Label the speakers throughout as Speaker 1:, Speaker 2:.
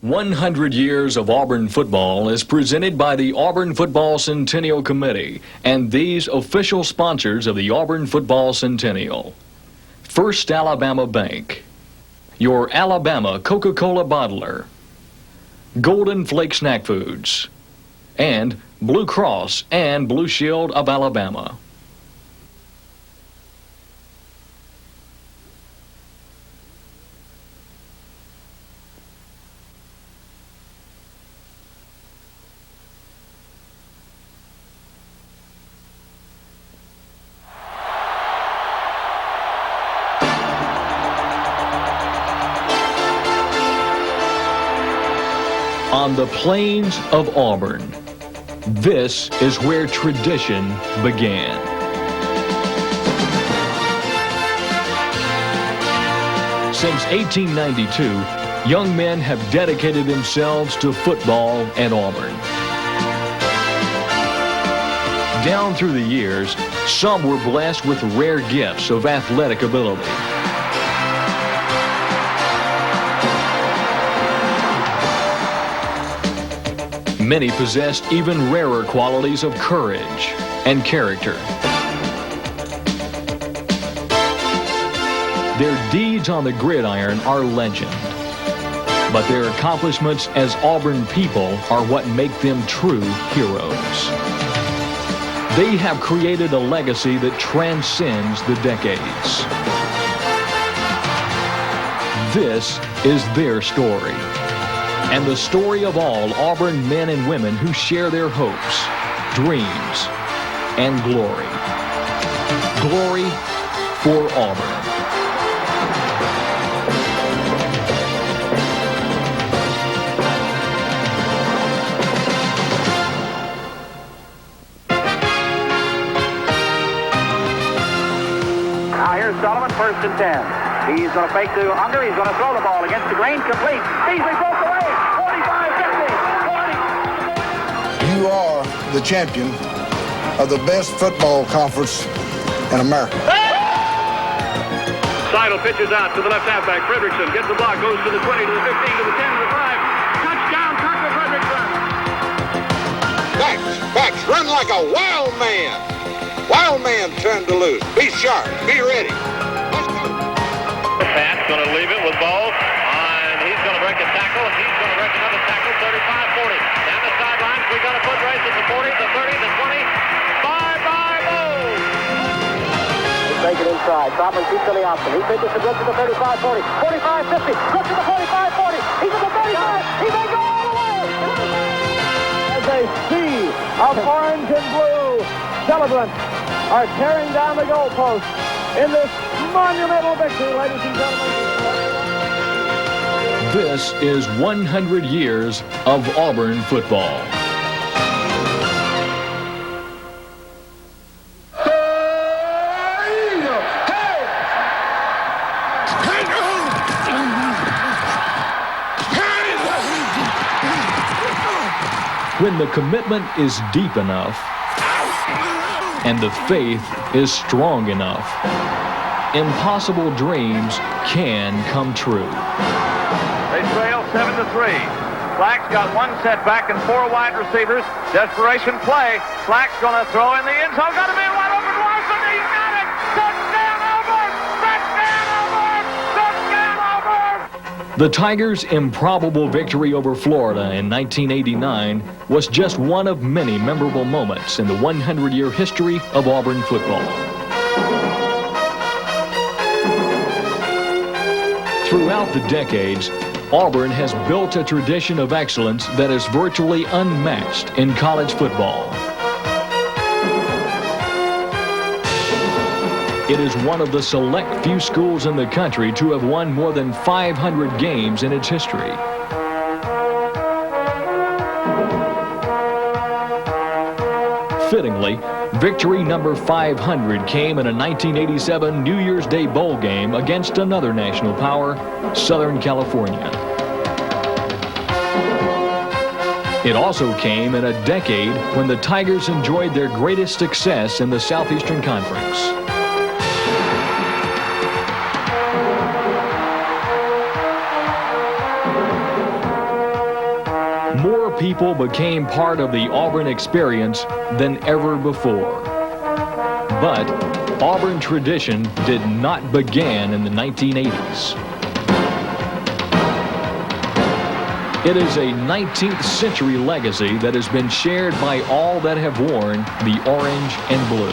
Speaker 1: 100 Years of Auburn Football is presented by the Auburn Football Centennial Committee and these official sponsors of the Auburn Football Centennial. First Alabama Bank, your Alabama Coca-Cola bottler, Golden Flake Snack Foods, and Blue Cross and Blue Shield of Alabama. On the plains of Auburn, this is where tradition began. Since 1892, young men have dedicated themselves to football at Auburn. Down through the years, some were blessed with rare gifts of athletic ability. Many possessed even rarer qualities of courage and character. Their deeds on the gridiron are legend, but their accomplishments as Auburn people are what make them true heroes. They have created a legacy that transcends the decades. This is their story. And the story of all Auburn men and women who share their hopes, dreams, and glory. Glory for Auburn.
Speaker 2: Now here's Solomon, 1st and 10. He's going to fake to Unger. He's going to throw the ball against the grain, complete. Beasley broke away. 45-50.
Speaker 3: You are the champion of the best football conference in America.
Speaker 4: Seidel pitches out to the left halfback. Fredrickson gets the block, goes to the 20, to the 15, to the 10, to the 5. Touchdown, Tucker Fredrickson.
Speaker 5: Backs, run like a wild man. Wild man turned to loose. Be sharp, be ready.
Speaker 4: Pat's going to leave it with Ball, and he's going to break a tackle. He's going to break another tackle, 35-40. Down the sidelines, we got a foot race at the 40, the 30, the 20. Bye-bye, Ball!
Speaker 2: He's taking inside. Crawford keeps to the option. He pitches to good to the 35-40. 45-50. Good to the 45-40. He's at the 35. He may go all the way.
Speaker 6: As a sea of orange and blue celebrants are tearing down the goalpost in this monumental victory, ladies and gentlemen.
Speaker 1: This is 100 years of Auburn football. When the commitment is deep enough and the faith is strong enough, impossible dreams can come true.
Speaker 4: They trail 7-3. Slack's got one setback and 4 wide receivers. Desperation play. Slack's going to throw in the end zone. Got to be wide open. Larson, he's got it. Touchdown, Auburn! Touchdown, Auburn! Touchdown, Auburn!
Speaker 1: The Tigers' improbable victory over Florida in 1989 was just one of many memorable moments in the 100-year history of Auburn football. Throughout the decades, Auburn has built a tradition of excellence that is virtually unmatched in college football. It is one of the select few schools in the country to have won more than 500 games in its history. Fittingly, victory number 500 came in a 1987 New Year's Day bowl game against another national power, Southern California. It also came in a decade when the Tigers enjoyed their greatest success in the Southeastern Conference. people became part of the Auburn experience than ever before. But Auburn tradition did not begin in the 1980s. It is a 19th century legacy that has been shared by all that have worn the orange and blue.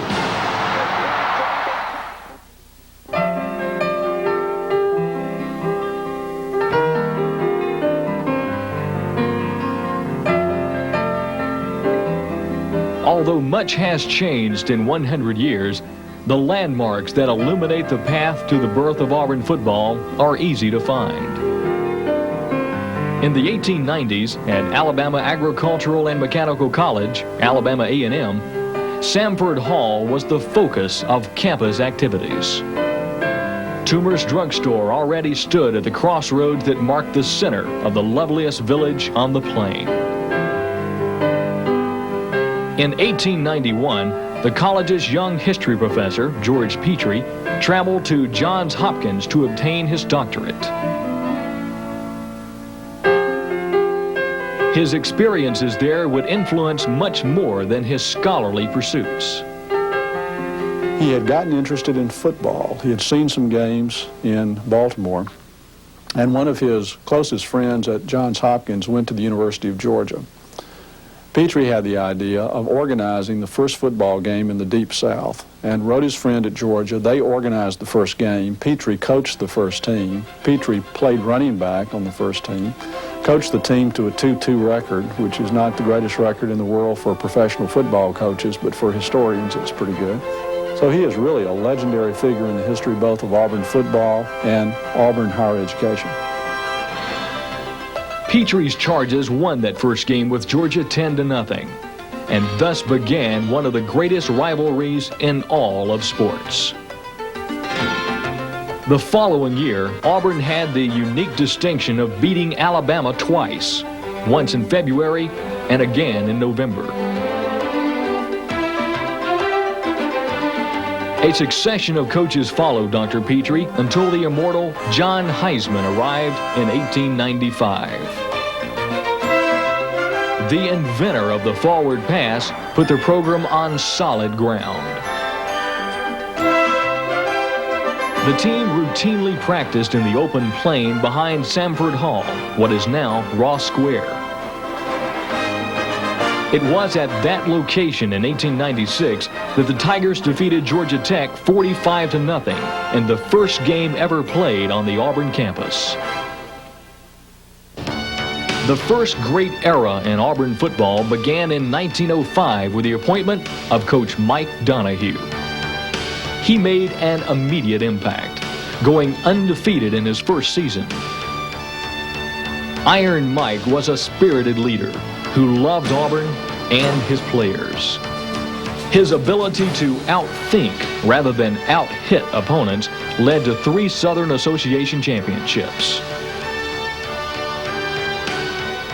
Speaker 1: Although much has changed in 100 years, the landmarks that illuminate the path to the birth of Auburn football are easy to find. In the 1890s, at Alabama Agricultural and Mechanical College, Alabama A&M, Samford Hall was the focus of campus activities. Toomer's Drugstore already stood at the crossroads that marked the center of the loveliest village on the plain. In 1891, the college's young history professor, George Petrie, traveled to Johns Hopkins to obtain his doctorate. His experiences there would influence much more than his scholarly pursuits.
Speaker 7: He had gotten interested in football. He had seen some games in Baltimore, and one of his closest friends at Johns Hopkins went to the University of Georgia. Petrie had the idea of organizing the first football game in the Deep South and wrote his friend at Georgia. They organized the first game. Petrie coached the first team. Petrie played running back on the first team, coached the team to a 2-2 record, which is not the greatest record in the world for professional football coaches, but for historians it's pretty good. So he is really a legendary figure in the history both of Auburn football and Auburn higher education.
Speaker 1: Petrie's Charges won that first game with Georgia 10-0, and thus began one of the greatest rivalries in all of sports. The following year, Auburn had the unique distinction of beating Alabama twice, once in February and again in November. A succession of coaches followed Dr. Petrie until the immortal John Heisman arrived in 1895. The inventor of the forward pass put the program on solid ground. The team routinely practiced in the open plain behind Samford Hall, what is now Ross Square. It was at that location in 1896 that the Tigers defeated Georgia Tech 45-0 in the first game ever played on the Auburn campus. The first great era in Auburn football began in 1905 with the appointment of Coach Mike Donahue. He made an immediate impact, going undefeated in his first season. Iron Mike was a spirited leader who loved Auburn and his players. His ability to outthink rather than out-hit opponents led to 3 Southern Association championships.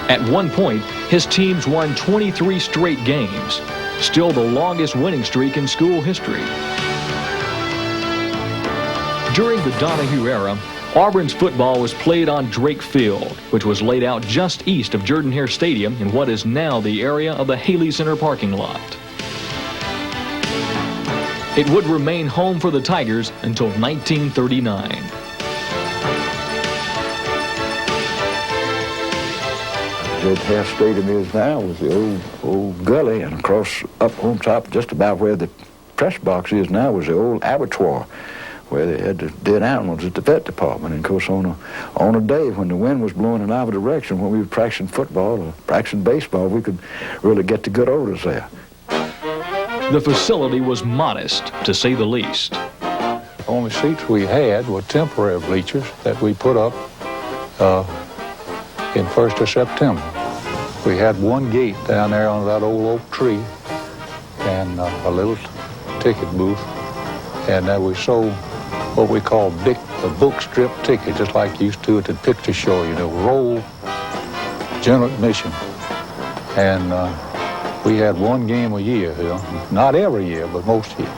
Speaker 1: At one point, his teams won 23 straight games, still the longest winning streak in school history. During the Donahue era, Auburn's football was played on Drake Field, which was laid out just east of Jordan-Hare Stadium in what is now the area of the Haley Center parking lot. It would remain home for the Tigers until 1939.
Speaker 8: Jordan-Hare Stadium is now was the old gully, and across up on top, just about where the press box is now, was the old abattoir, where they had the dead animals at the vet department. And of course, on a day when the wind was blowing in either direction, when we were practicing football or practicing baseball, we could really get the good odors there.
Speaker 1: The facility was modest, to say the least.
Speaker 9: The only seats we had were temporary bleachers that we put up in 1st of September. We had one gate down there under that old oak tree and a little ticket booth, and we sold what we call a book strip ticket, just like you used to at the picture show, you know, roll, general admission. And we had one game a year, you know, not every year, but most years.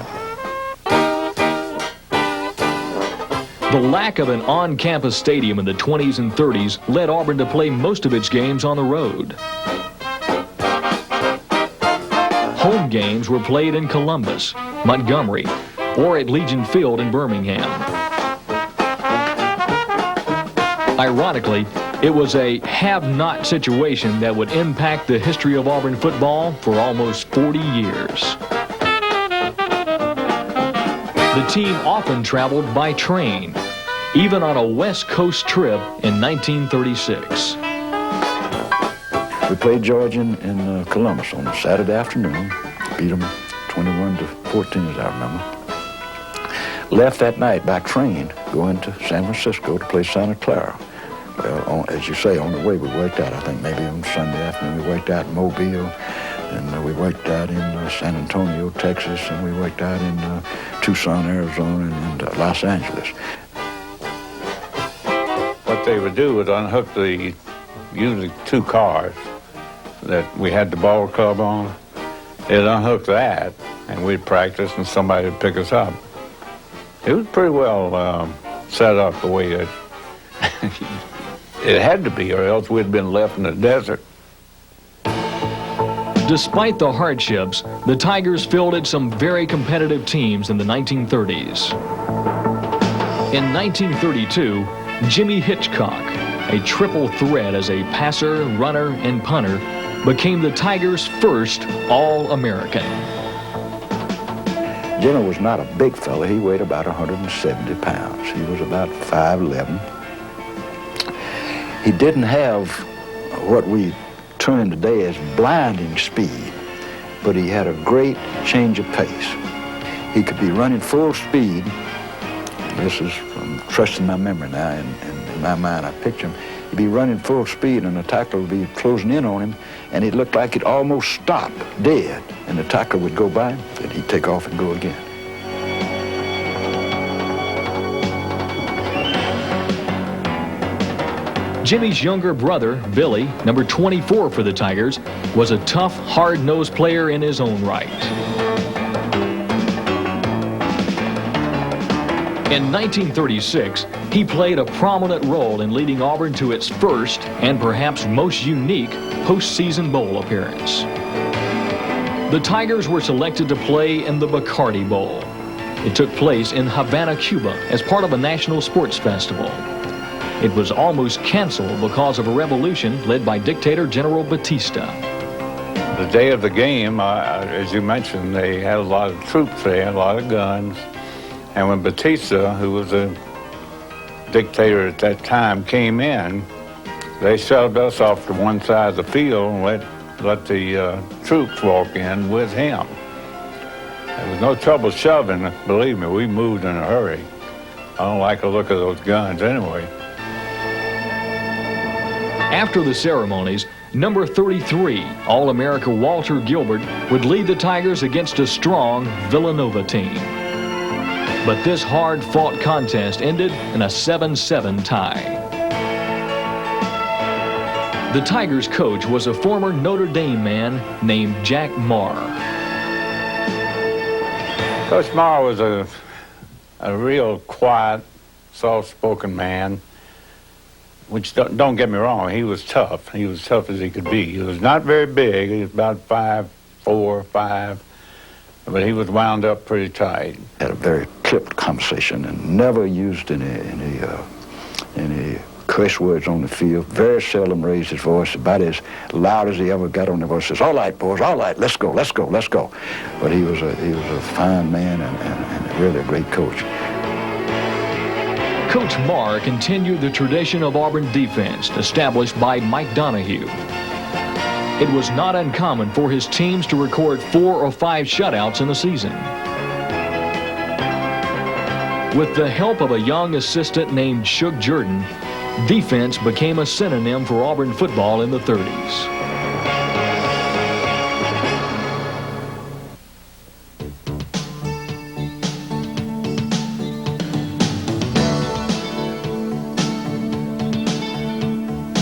Speaker 1: The lack of an on-campus stadium in the 20s and 30s led Auburn to play most of its games on the road. home games were played in Columbus, Montgomery, or at Legion Field in Birmingham. Ironically, it was a have-not situation that would impact the history of Auburn football for almost 40 years. The team often traveled by train, even on a West Coast trip in 1936.
Speaker 8: We played Georgia in Columbus on a Saturday afternoon, beat them 21-14 as I remember. Left that night by train, going to San Francisco to play Santa Clara. Well, as you say, on the way we worked out, I think maybe on Sunday afternoon, we worked out in Mobile, and we worked out in San Antonio, Texas, and we worked out in Tucson, Arizona, and Los Angeles.
Speaker 9: What they would do was unhook usually 2 cars that we had the ball club on. They'd unhook that, and we'd practice, and somebody would pick us up. It was pretty well set up the way it had to be, or else we'd been left in the desert.
Speaker 1: Despite the hardships, the Tigers fielded some very competitive teams in the 1930s. In 1932, Jimmy Hitchcock, a triple threat as a passer, runner, and punter, became the Tigers' first All-American.
Speaker 8: Jimmy was not a big fella. He weighed about 170 pounds. He was about 5'11". He didn't have what we term today as blinding speed, but he had a great change of pace. He could be running full speed. This is, I'm trusting my memory now, and in my mind I picture him. He'd be running full speed, and the tackler would be closing in on him, and it looked like he'd almost stop dead, and the tackler would go by, and he'd take off and go again.
Speaker 1: Jimmy's younger brother, Billy, number 24 for the Tigers, was a tough, hard-nosed player in his own right. In 1936, he played a prominent role in leading Auburn to its first and perhaps most unique postseason bowl appearance. The Tigers were selected to play in the Bacardi Bowl. It took place in Havana, Cuba, as part of a national sports festival. It was almost canceled because of a revolution led by dictator General Batista.
Speaker 9: The day of the game, as you mentioned, they had a lot of troops there, a lot of guns. And when Batista, who was a dictator at that time, came in, they shoved us off to one side of the field and let the troops walk in with him. There was no trouble shoving. Believe me, we moved in a hurry. I don't like the look of those guns anyway.
Speaker 1: After the ceremonies, number 33, All-America Walter Gilbert, would lead the Tigers against a strong Villanova team. But this hard-fought contest ended in a 7-7 tie. The Tigers' coach was a former Notre Dame man named Jack Marr.
Speaker 9: Coach Marr was a real quiet, soft-spoken man, which don't get me wrong, he was tough. He was tough as he could be. He was not very big. He was about 5'4", 5", but he was wound up pretty tight.
Speaker 8: Had a very clipped conversation and never used any curse words on the field. Very seldom raised his voice, about as loud as he ever got on the voice. Says, "All right, boys, all right, let's go, let's go, let's go." But he was a fine man and really a great coach.
Speaker 1: Coach Marr continued the tradition of Auburn defense established by Mike Donahue. It was not uncommon for his teams to record 4 or 5 shutouts in a season. With the help of a young assistant named Shug Jordan, defense became a synonym for Auburn football in the 30s.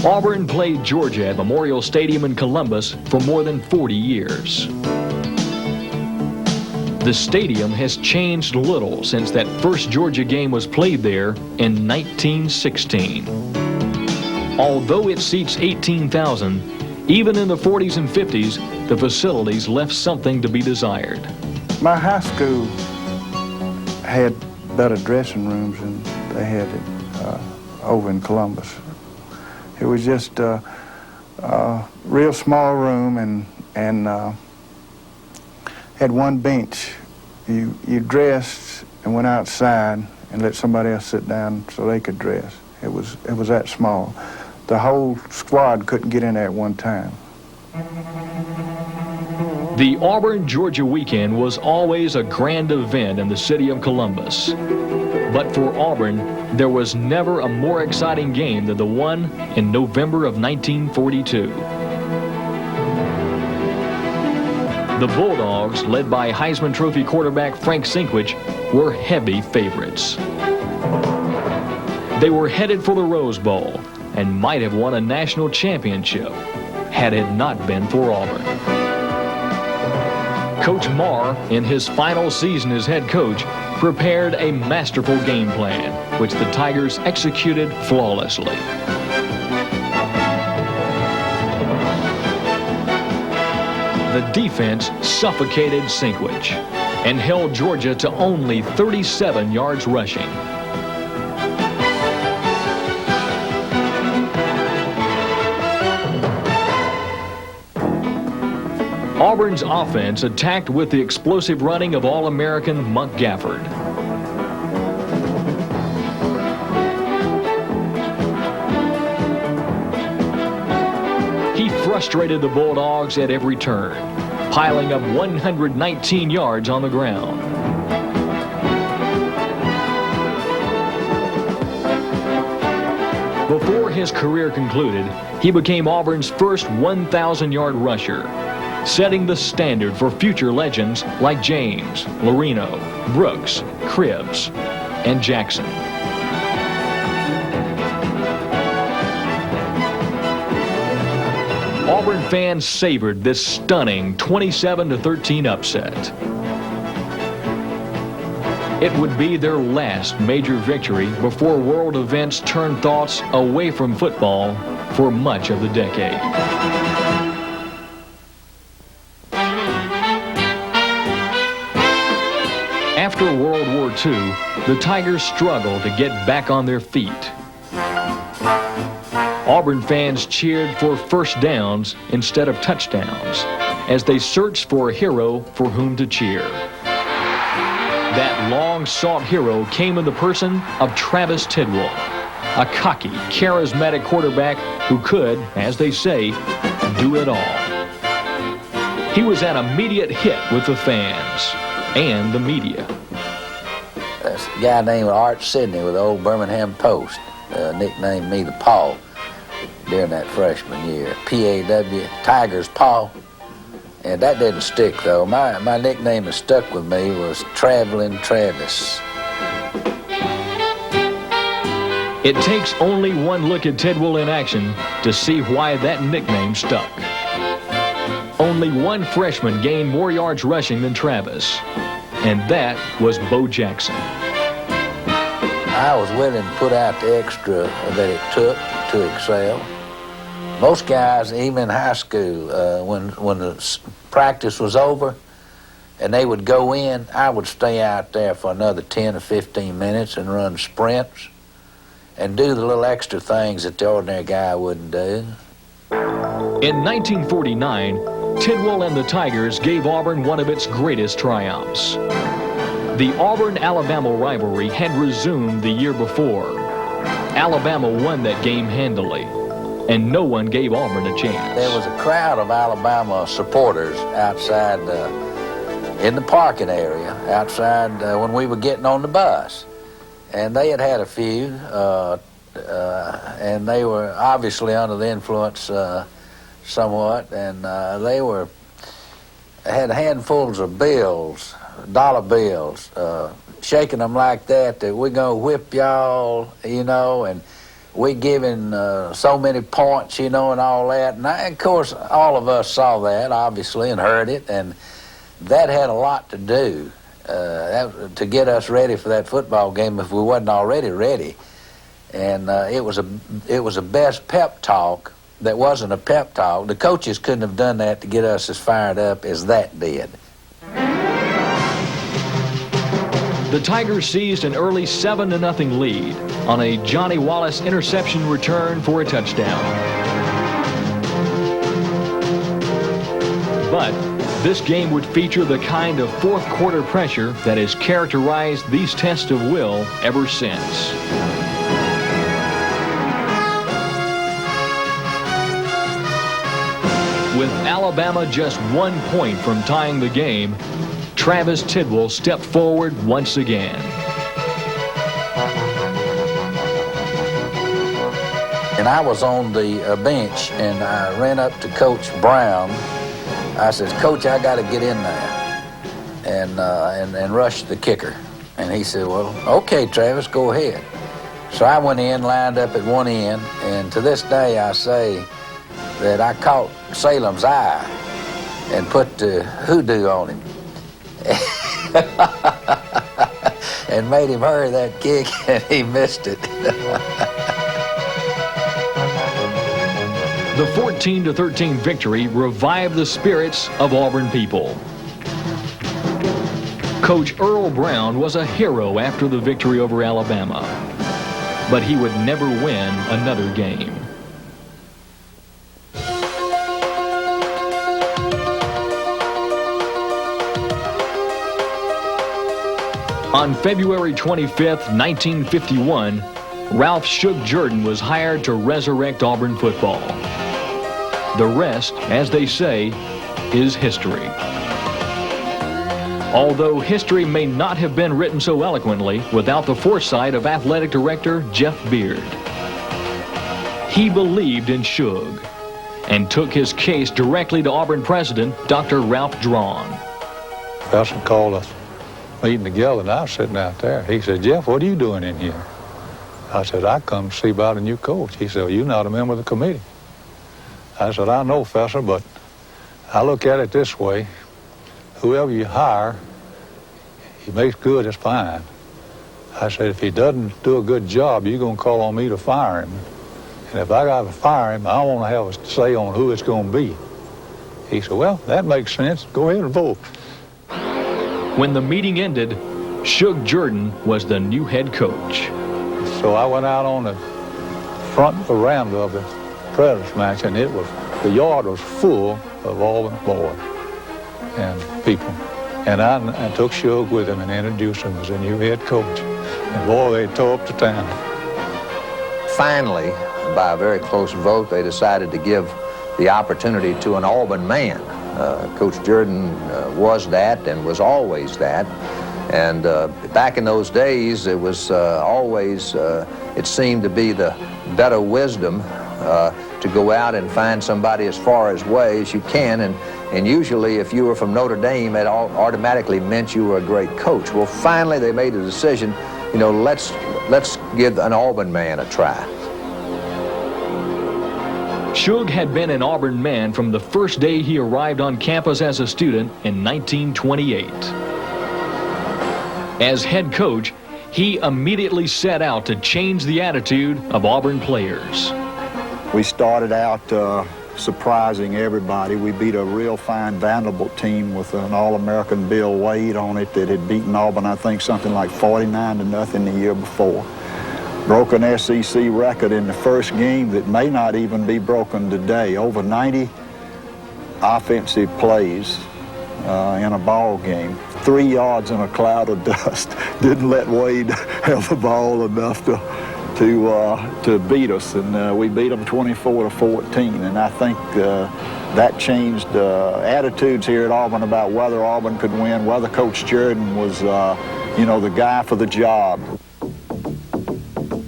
Speaker 1: Auburn played Georgia at Memorial Stadium in Columbus for more than 40 years. The stadium has changed little since that first Georgia game was played there in 1916. Although it seats 18,000, Even in the 40s and 50s, the facilities left something to be desired.
Speaker 10: My high school had better dressing rooms than they had it over in Columbus. It was just a real small room and had one bench. You dressed and went outside and let somebody else sit down so they could dress. It was that small. The whole squad couldn't get in there at one time.
Speaker 1: The Auburn, Georgia weekend was always a grand event in the city of Columbus. But for Auburn, there was never a more exciting game than the one in November of 1942. The Bulldogs, led by Heisman Trophy quarterback Frank Sinkwich, were heavy favorites. They were headed for the Rose Bowl and might have won a national championship had it not been for Auburn. Coach Marr, in his final season as head coach, prepared a masterful game plan, which the Tigers executed flawlessly. The defense suffocated Sinkwich and held Georgia to only 37 yards rushing. Auburn's offense attacked with the explosive running of All-American Monk Gafford. He frustrated the Bulldogs at every turn, piling up 119 yards on the ground. Before his career concluded, he became Auburn's first 1,000-yard rusher, setting the standard for future legends like James, Lorino, Brooks, Cribbs, and Jackson. Auburn fans savored this stunning 27-13 upset. It would be their last major victory before world events turned thoughts away from football for much of the decade. After World War II, the Tigers struggled to get back on their feet. Auburn fans cheered for first downs instead of touchdowns as they searched for a hero for whom to cheer. That long-sought hero came in the person of Travis Tidwell, a cocky, charismatic quarterback who could, as they say, do it all. He was an immediate hit with the fans and the media.
Speaker 11: There's a guy named Art Sidney with the old Birmingham Post, nicknamed me the Paw during that freshman year. P-A-W, Tigers Paw. And that didn't stick, though. My nickname that stuck with me was Traveling Travis.
Speaker 1: It takes only one look at Tidwell in action to see why that nickname stuck. Only one freshman gained more yards rushing than Travis, and that was Bo Jackson.
Speaker 11: I was willing to put out the extra that it took to excel. Most guys, even in high school, when the practice was over and they would go in, I would stay out there for another 10 or 15 minutes and run sprints and do the little extra things that the ordinary guy wouldn't do.
Speaker 1: In 1949, Tidwell and the Tigers gave Auburn one of its greatest triumphs. The Auburn-Alabama rivalry had resumed the year before. Alabama won that game handily, and no one gave Auburn a chance.
Speaker 11: There was a crowd of Alabama supporters outside in the parking area, outside when we were getting on the bus. And they had a few, and they were obviously under the influence somewhat, and they had handfuls of bills, dollar bills, shaking them like that we're going to whip y'all, you know, and we giving so many points, you know, and all that. And of course, all of us saw that, obviously, and heard it, and that had a lot to do to get us ready for that football game if we wasn't already ready. And it was a best pep talk that wasn't a pep talk. The coaches couldn't have done that to get us as fired up as that did.
Speaker 1: The Tigers seized an early 7-0 lead on a Johnny Wallace interception return for a touchdown. But this game would feature the kind of fourth quarter pressure that has characterized these tests of will ever since. With Alabama just 1 point from tying the game, Travis Tidwell stepped forward once again.
Speaker 11: And I was on the bench, and I ran up to Coach Brown. I said, "Coach, I got to get in there and rush the kicker." And he said, "Well, okay, Travis, go ahead." So I went in, lined up at one end, and to this day I say that I caught Salem's eye and put the hoodoo on him and made him hurry that kick, and he missed it.
Speaker 1: The 14-13 victory revived the spirits of Auburn people. Coach Earl Brown was a hero after the victory over Alabama, but he would never win another game. On February 25th, 1951, Ralph Shug Jordan was hired to resurrect Auburn football. The rest, as they say, is history. Although history may not have been written so eloquently without the foresight of athletic director Jeff Beard. He believed in Shug and took his case directly to Auburn president Dr. Ralph Drawn.
Speaker 9: Felson called us meeting together, and I was sitting out there. He said, "Jeff, what are you doing in here?" I said, "I come to see about a new coach." He said, "Well, you're not a member of the committee." I said, "I know, Fessor, but I look at it this way. Whoever you hire, he makes good, it's fine." I said, "If he doesn't do a good job, you're going to call on me to fire him. And if I got to fire him, I want to have a say on who it's going to be." He said, "Well, that makes sense. Go ahead and vote."
Speaker 1: When the meeting ended, Shug Jordan was the new head coach.
Speaker 9: So I went out on the front veranda of the President's Mansion. The yard was full of Auburn boys and people. And I took Shug with him and introduced him as a new head coach. And boy, they tore up the town.
Speaker 12: Finally, by a very close vote, they decided to give the opportunity to an Auburn man. Coach Jordan was that and was always that. And back in those days, it was always, it seemed to be the better wisdom to go out and find somebody as far away as you can. And usually, if you were from Notre Dame, it automatically meant you were a great coach. Well, finally, they made a decision, you know, let's give an Auburn man a try.
Speaker 1: Shug had been an Auburn man from the first day he arrived on campus as a student in 1928. As head coach, he immediately set out to change the attitude of Auburn players.
Speaker 13: We started out surprising everybody. We beat a real fine Vanderbilt team with an All-American Bill Wade on it that had beaten Auburn, I think, something like 49-0 the year before. Broke an SEC record in the first game that may not even be broken today. Over 90 offensive plays in a ball game. 3 yards in a cloud of dust. Didn't let Wade have the ball enough to beat us, and we beat them 24-14. And I think that changed attitudes here at Auburn about whether Auburn could win, whether Coach Jordan was, the guy for the job.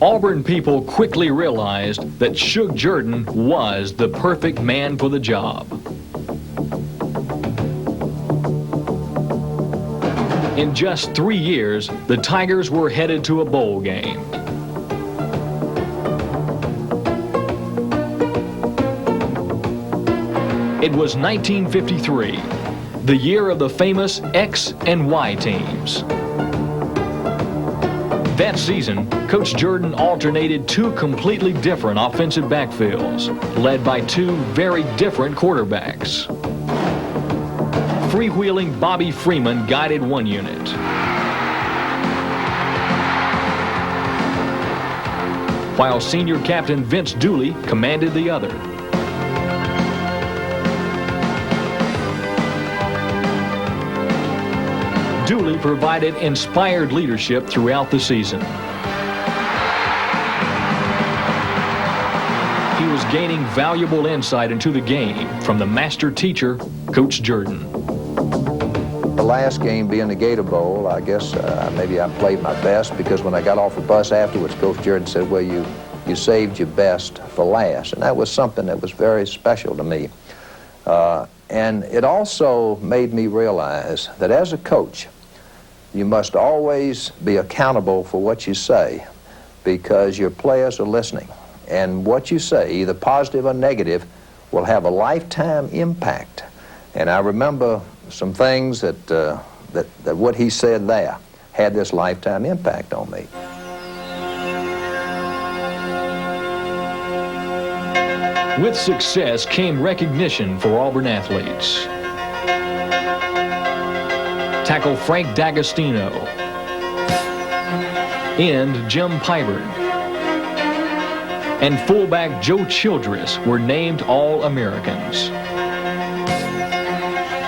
Speaker 1: Auburn people quickly realized that Shug Jordan was the perfect man for the job. In just 3 years, the Tigers were headed to a bowl game. It was 1953, the year of the famous X and Y teams. That season, Coach Jordan alternated two completely different offensive backfields, led by two very different quarterbacks. Freewheeling Bobby Freeman guided one unit. While senior captain Vince Dooley commanded the other. Dooley provided inspired leadership throughout the season. He was gaining valuable insight into the game from the master teacher, Coach Jordan.
Speaker 12: The last game being the Gator Bowl, I guess maybe I played my best, because when I got off the bus afterwards, Coach Jordan said, well, you saved your best for last. And that was something that was very special to me. And it also made me realize that as a coach, you must always be accountable for what you say, because your players are listening. And what you say, either positive or negative, will have a lifetime impact. And I remember some things that what he said there had this lifetime impact on me.
Speaker 1: With success came recognition for Auburn athletes. Tackle Frank D'Agostino, end Jim Pybert, and fullback Joe Childress were named All-Americans.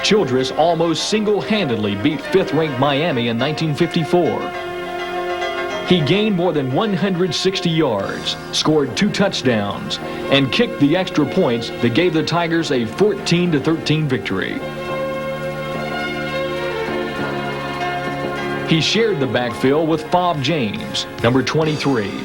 Speaker 1: Childress almost single-handedly beat fifth-ranked Miami in 1954. He gained more than 160 yards, scored 2 touchdowns, and kicked the extra points that gave the Tigers a 14-13 victory. He shared the backfield with Fob James, number 23.
Speaker 4: Deep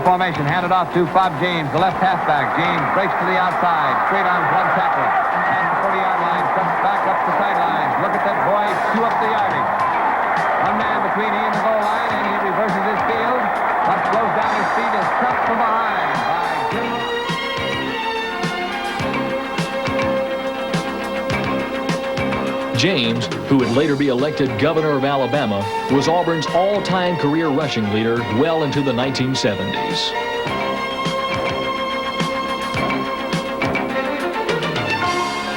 Speaker 4: formation handed off to Fob James, the left halfback. James breaks to the outside, straight on one tackle. Past the 40-yard line, comes back up the sidelines. Look at that boy chew up the yardage. One man between he and the goal line, and he reverses his field, but slows down his speed, is struck from behind by Jim.
Speaker 1: James, who would later be elected governor of Alabama, was Auburn's all-time career rushing leader well into the 1970s.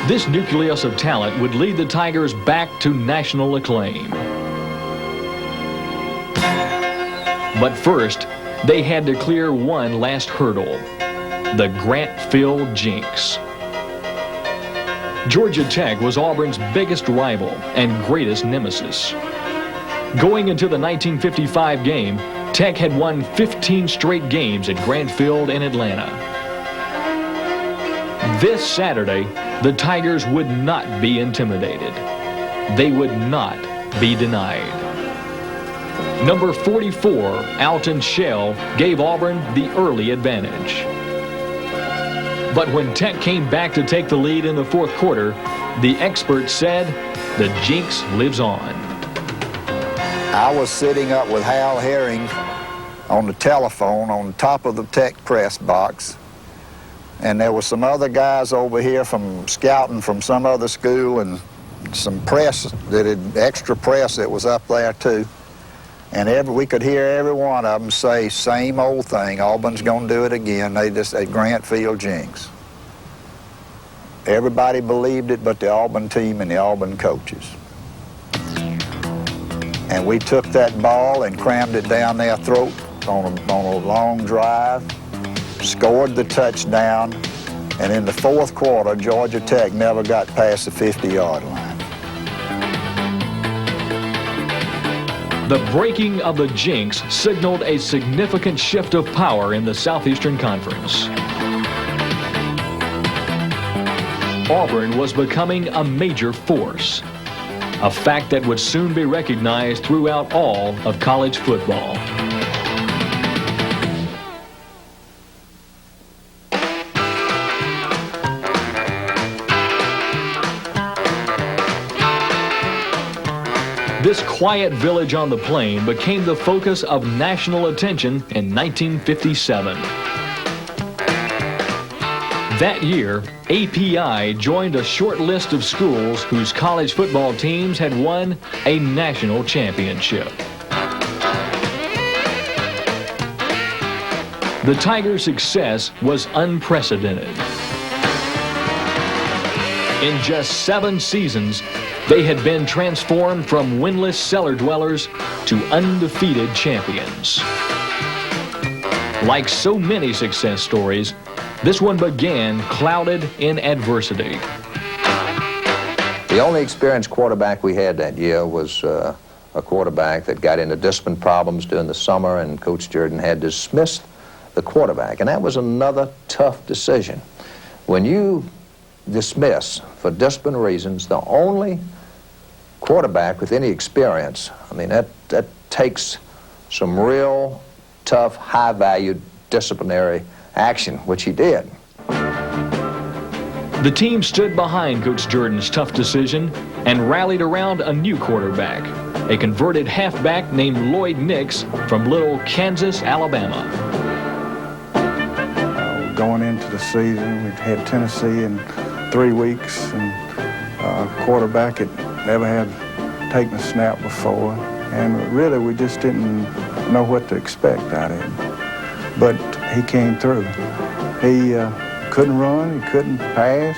Speaker 1: This nucleus of talent would lead the Tigers back to national acclaim. But first, they had to clear one last hurdle, the Grant-Phil jinx. Georgia Tech was Auburn's biggest rival and greatest nemesis. Going into the 1955 game, Tech had won 15 straight games at Grant Field in Atlanta. This Saturday, the Tigers would not be intimidated. They would not be denied. Number 44, Alton Shell, gave Auburn the early advantage. But when Tech came back to take the lead in the fourth quarter, the experts said the jinx lives on.
Speaker 13: I was sitting up with Hal Herring on the telephone on top of the Tech press box, and there were some other guys over here from scouting from some other school, and some press that had extra press that was up there too. And we could hear every one of them say, same old thing, Auburn's going to do it again. They just said Grant Field jinx. Everybody believed it but the Auburn team and the Auburn coaches. And we took that ball and crammed it down their throat on a long drive, scored the touchdown, and in the fourth quarter, Georgia Tech never got past the 50-yard line.
Speaker 1: The breaking of the jinx signaled a significant shift of power in the Southeastern Conference. Auburn was becoming a major force, a fact that would soon be recognized throughout all of college football. This quiet village on the plain became the focus of national attention in 1957. That year, API joined a short list of schools whose college football teams had won a national championship. The Tigers' success was unprecedented. In just 7 seasons, they had been transformed from winless cellar dwellers to undefeated champions. Like so many success stories, this one began clouded in adversity.
Speaker 12: The only experienced quarterback we had that year was a quarterback that got into discipline problems during the summer, and Coach Jordan had dismissed the quarterback, and that was another tough decision. When you dismiss for discipline reasons the only quarterback with any experience, I mean, that takes some real tough, high-valued disciplinary action, which he did.
Speaker 1: The team stood behind Coach Jordan's tough decision and rallied around a new quarterback, a converted halfback named Lloyd Nix from Little Kansas, Alabama.
Speaker 10: Going into the season, we'd had Tennessee in 3 weeks, and a quarterback had never had taken a snap before, and really we just didn't know what to expect out of him. But he came through. He couldn't run, he couldn't pass,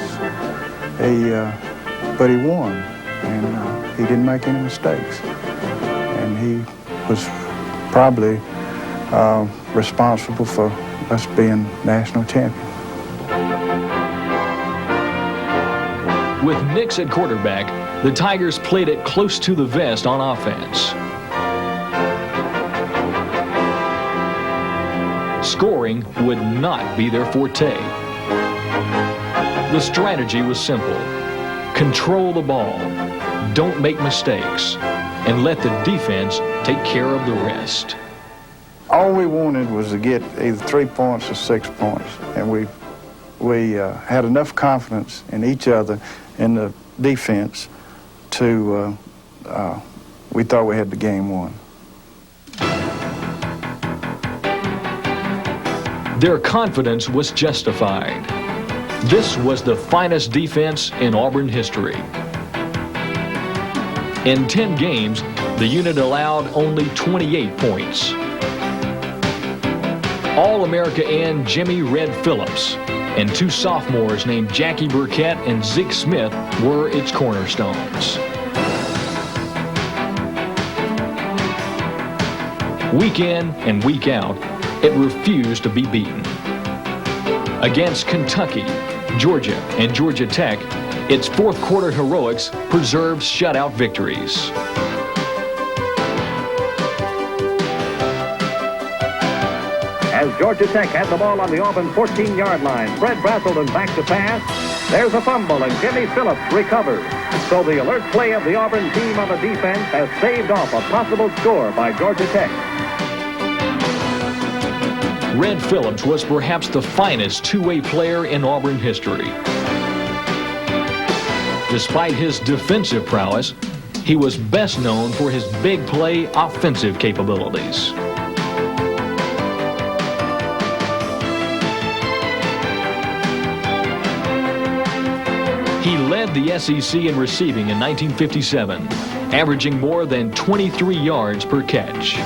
Speaker 10: but he won, and he didn't make any mistakes. And he was probably responsible for us being national champion.
Speaker 1: With Nix at quarterback, the Tigers played it close to the vest on offense. Scoring would not be their forte. The strategy was simple. Control the ball, don't make mistakes, and let the defense take care of the rest.
Speaker 10: All we wanted was to get either 3 points or 6 points, and we had enough confidence in each other in the defense to, we thought we had the game won.
Speaker 1: Their confidence was justified. This was the finest defense in Auburn history. In 10 games, the unit allowed only 28 points. All-America and Jimmy Red Phillips and 2 sophomores named Jackie Burkett and Zeke Smith were its cornerstones. Week in and week out, it refused to be beaten. Against Kentucky, Georgia, and Georgia Tech, its fourth quarter heroics preserved shutout victories.
Speaker 6: As Georgia Tech had the ball on the Auburn 14-yard line, Fred Brazelton back to pass. There's a fumble, and Jimmy Phillips recovers. So the alert play of the Auburn team on the defense has saved off a possible score by Georgia Tech.
Speaker 1: Red Phillips was perhaps the finest two-way player in Auburn history. Despite his defensive prowess, he was best known for his big play offensive capabilities. He led the SEC in receiving in 1957, averaging more than 23 yards per catch.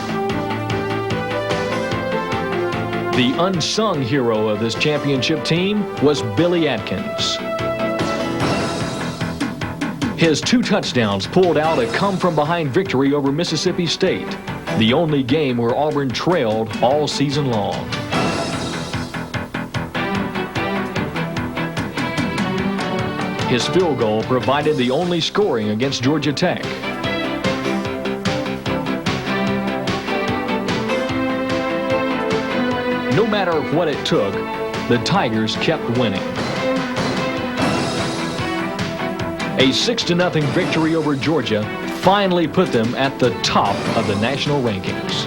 Speaker 1: The unsung hero of this championship team was Billy Atkins. His 2 touchdowns pulled out a come-from-behind victory over Mississippi State, the only game where Auburn trailed all season long. His field goal provided the only scoring against Georgia Tech. No matter what it took, the Tigers kept winning. A 6-0 victory over Georgia finally put them at the top of the national rankings.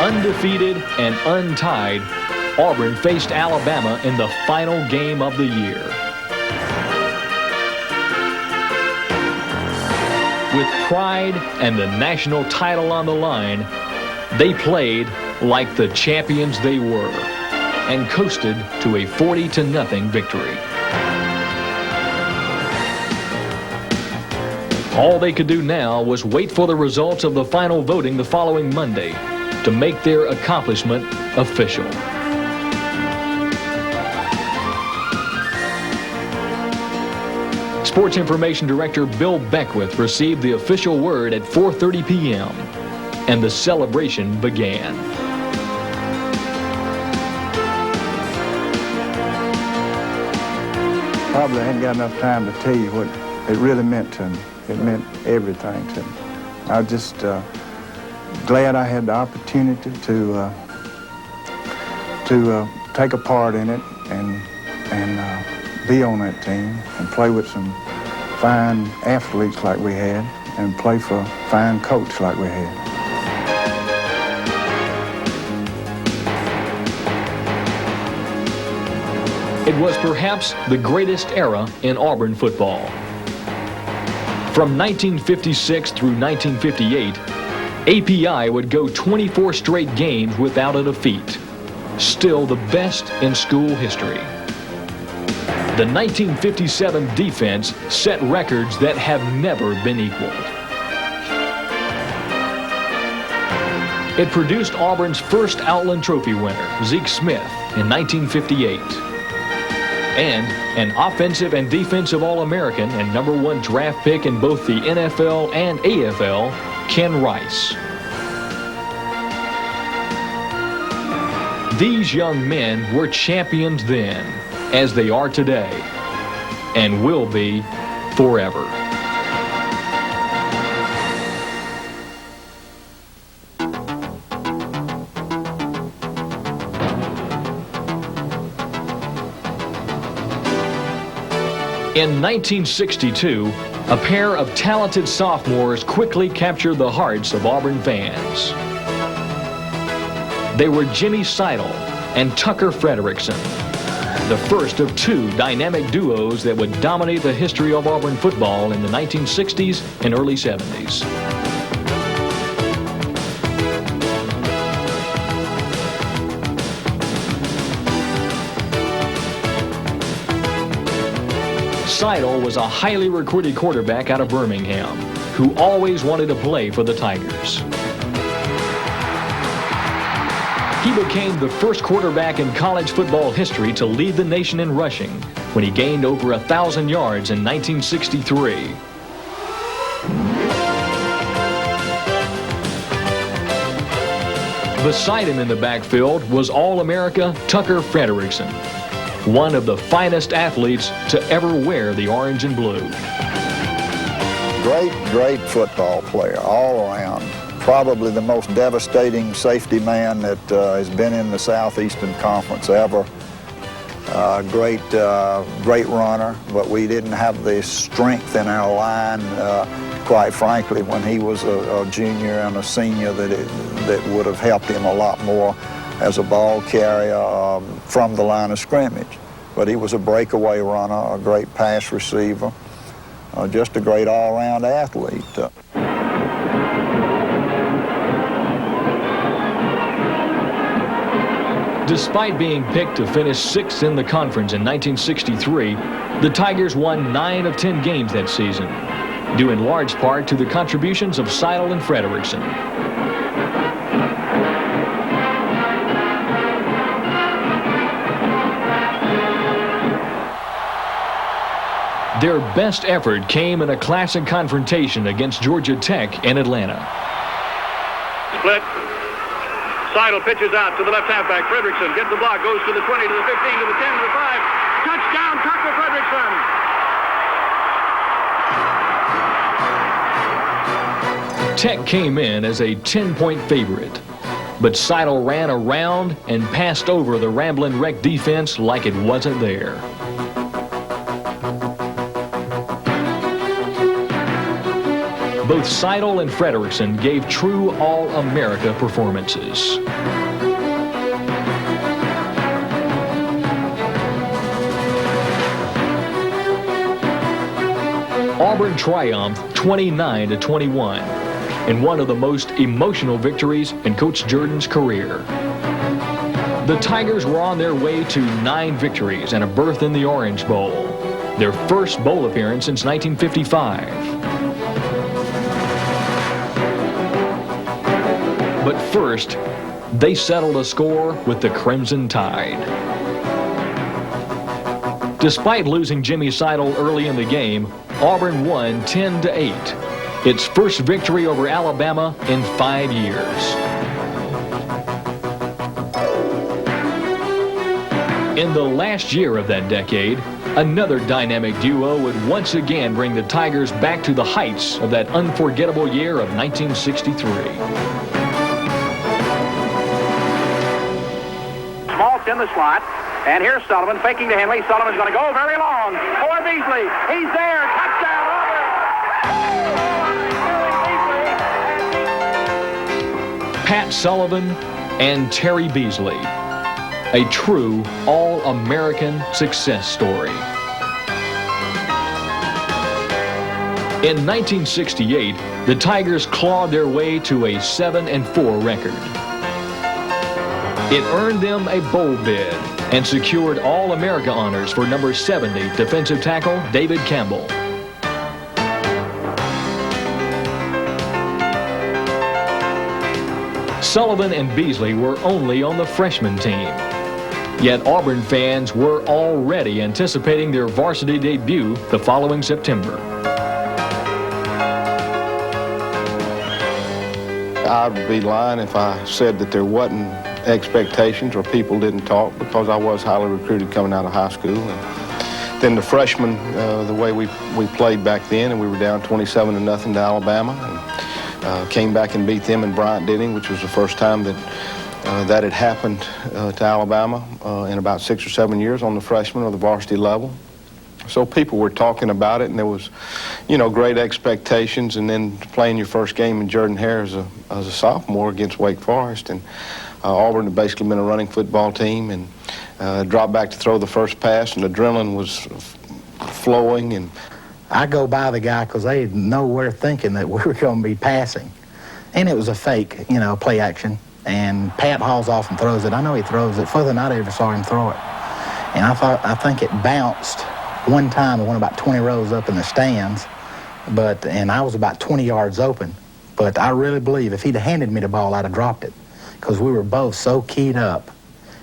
Speaker 1: Undefeated and untied, Auburn faced Alabama in the final game of the year. With pride and the national title on the line, They played like the champions they were and coasted to a 40-0 victory. All they could do now was wait for the results of the final voting the following Monday to make their accomplishment official. Sports Information Director Bill Beckwith received the official word at 4:30 p.m. and the celebration began.
Speaker 10: Probably hadn't got enough time to tell you what it really meant to me. It meant everything to me. I was just glad I had the opportunity to take a part in it and be on that team and play with some fine athletes like we had and play for a fine coach like we had.
Speaker 1: It was perhaps the greatest era in Auburn football. From 1956 through 1958, API would go 24 straight games without a defeat. Still the best in school history. The 1957 defense set records that have never been equaled. It produced Auburn's first Outland Trophy winner, Zeke Smith, in 1958. And an offensive and defensive All-American and #1 draft pick in both the NFL and AFL, Ken Rice. These young men were champions then, as they are today, and will be forever. In 1962, a pair of talented sophomores quickly captured the hearts of Auburn fans. They were Jimmy Seidel and Tucker Frederickson, the first of two dynamic duos that would dominate the history of Auburn football in the 1960s and early 70s. Seidel was a highly recruited quarterback out of Birmingham who always wanted to play for the Tigers. He became the first quarterback in college football history to lead the nation in rushing when he gained over 1,000 yards in 1963. Beside him in the backfield was All-America Tucker Frederickson, one of the finest athletes to ever wear the orange and blue.
Speaker 13: Great football player all around. Probably the most devastating safety man that has been in the Southeastern Conference ever. Great runner, but we didn't have the strength in our line, quite frankly, when he was a junior and a senior that would have helped him a lot more as a ball carrier from the line of scrimmage. But he was a breakaway runner, a great pass receiver, just a great all-around athlete.
Speaker 1: Despite being picked to finish 6th in the conference in 1963, the Tigers won 9 of 10 games that season, due in large part to the contributions of Seidel and Frederickson. Their best effort came in a classic confrontation against Georgia Tech in Atlanta.
Speaker 4: Split. Seidel pitches out to the left halfback. Frederickson gets the block, goes to the 20, to the 15, to the 10, to the 5. Touchdown, Tucker Frederickson.
Speaker 1: Tech came in as a 10-point favorite, but Seidel ran around and passed over the Ramblin' Wreck defense like it wasn't there. Both Seidel and Frederickson gave true All-America performances. Auburn triumphed 29-21. in one of the most emotional victories in Coach Jordan's career. The Tigers were on their way to 9 victories and a berth in the Orange Bowl, their first bowl appearance since 1955. But first, they settled a score with the Crimson Tide. Despite losing Jimmy Seidel early in the game, Auburn won 10-8, its first victory over Alabama in 5 years. In the last year of that decade, another dynamic duo would once again bring the Tigers back to the heights of that unforgettable year of 1963.
Speaker 4: Small's in the slot, and here's Sullivan faking to Henley. Sullivan's going to go very long for Beasley. He's there. Touchdown, Auburn!
Speaker 1: Pat Sullivan and Terry Beasley. A true all-American success story. In 1968, the Tigers clawed their way to a 7-4 record. It earned them a bowl bid and secured All-America honors for number 70 defensive tackle David Campbell. Sullivan and Beasley were only on the freshman team. Yet Auburn fans were already anticipating their varsity debut the following September.
Speaker 14: I'd be lying if I said that there wasn't expectations or people didn't talk, because I was highly recruited coming out of high school. And then the freshmen, the way we played back then, and we were down 27-0 to Alabama, and came back and beat them in Bryant-Denny, which was the first time that that had happened to Alabama in about 6 or 7 years on the freshman or the varsity level. So people were talking about it, and there was, you know, great expectations. And then playing your first game in Jordan-Hare as a sophomore against Wake Forest, and Auburn had basically been a running football team, and dropped back to throw the first pass, and adrenaline was flowing. And
Speaker 15: I go by the guy because they nowhere thinking that we were going to be passing, and it was a fake, you know, play action. And Pat hauls off and throws it. I know he throws it further than I ever saw him throw it. And I think it bounced one time. It went about 20 rows up in the stands, and I was about 20 yards open. But I really believe if he'd have handed me the ball, I'd have dropped it, because we were both so keyed up.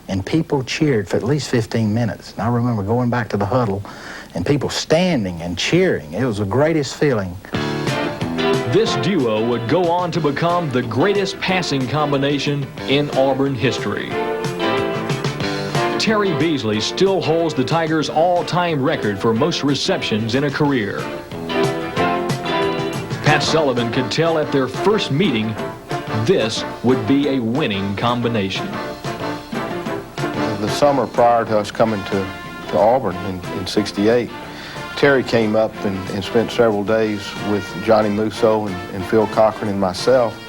Speaker 15: And people cheered for at least 15 minutes. And I remember going back to the huddle and people standing and cheering. It was the greatest feeling.
Speaker 1: This duo would go on to become the greatest passing combination in Auburn history. Terry Beasley still holds the Tigers' all-time record for most receptions in a career. Pat Sullivan could tell at their first meeting this would be a winning combination.
Speaker 14: The summer prior to us coming to Auburn in '68, Terry came up and spent several days with Johnny Musso and Phil Cochran and myself,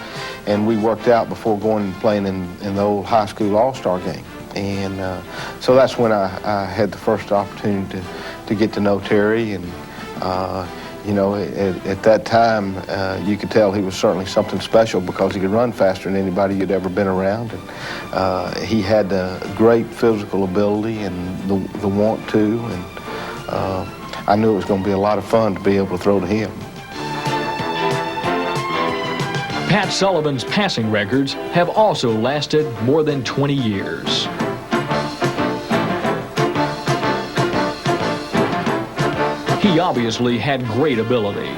Speaker 14: and we worked out before going and playing in the old high school all-star game. And so that's when I had the first opportunity to get to know Terry. And you know, at that time, you could tell he was certainly something special, because he could run faster than anybody you'd ever been around. And he had great physical ability and the want to. And I knew it was going to be a lot of fun to be able to throw to him.
Speaker 1: Pat Sullivan's passing records have also lasted more than 20 years. He obviously had great ability,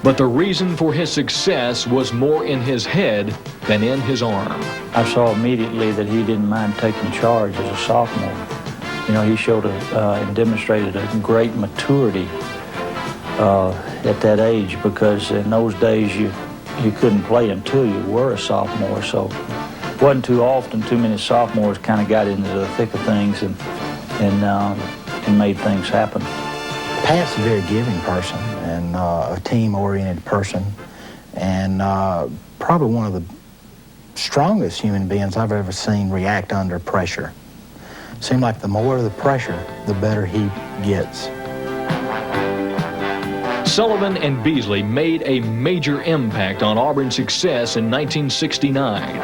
Speaker 1: but the reason for his success was more in his head than in his arm.
Speaker 16: I saw immediately that he didn't mind taking charge as a sophomore. You know, he showed and demonstrated a great maturity at that age, because in those days you couldn't play until you were a sophomore. So it wasn't too often too many sophomores kind of got into the thick of things and made things happen.
Speaker 15: Pat's a very giving person and a team-oriented person, and probably one of the strongest human beings I've ever seen react under pressure. Seemed like the more the pressure, the better he gets.
Speaker 1: Sullivan and Beasley made a major impact on Auburn's success in 1969.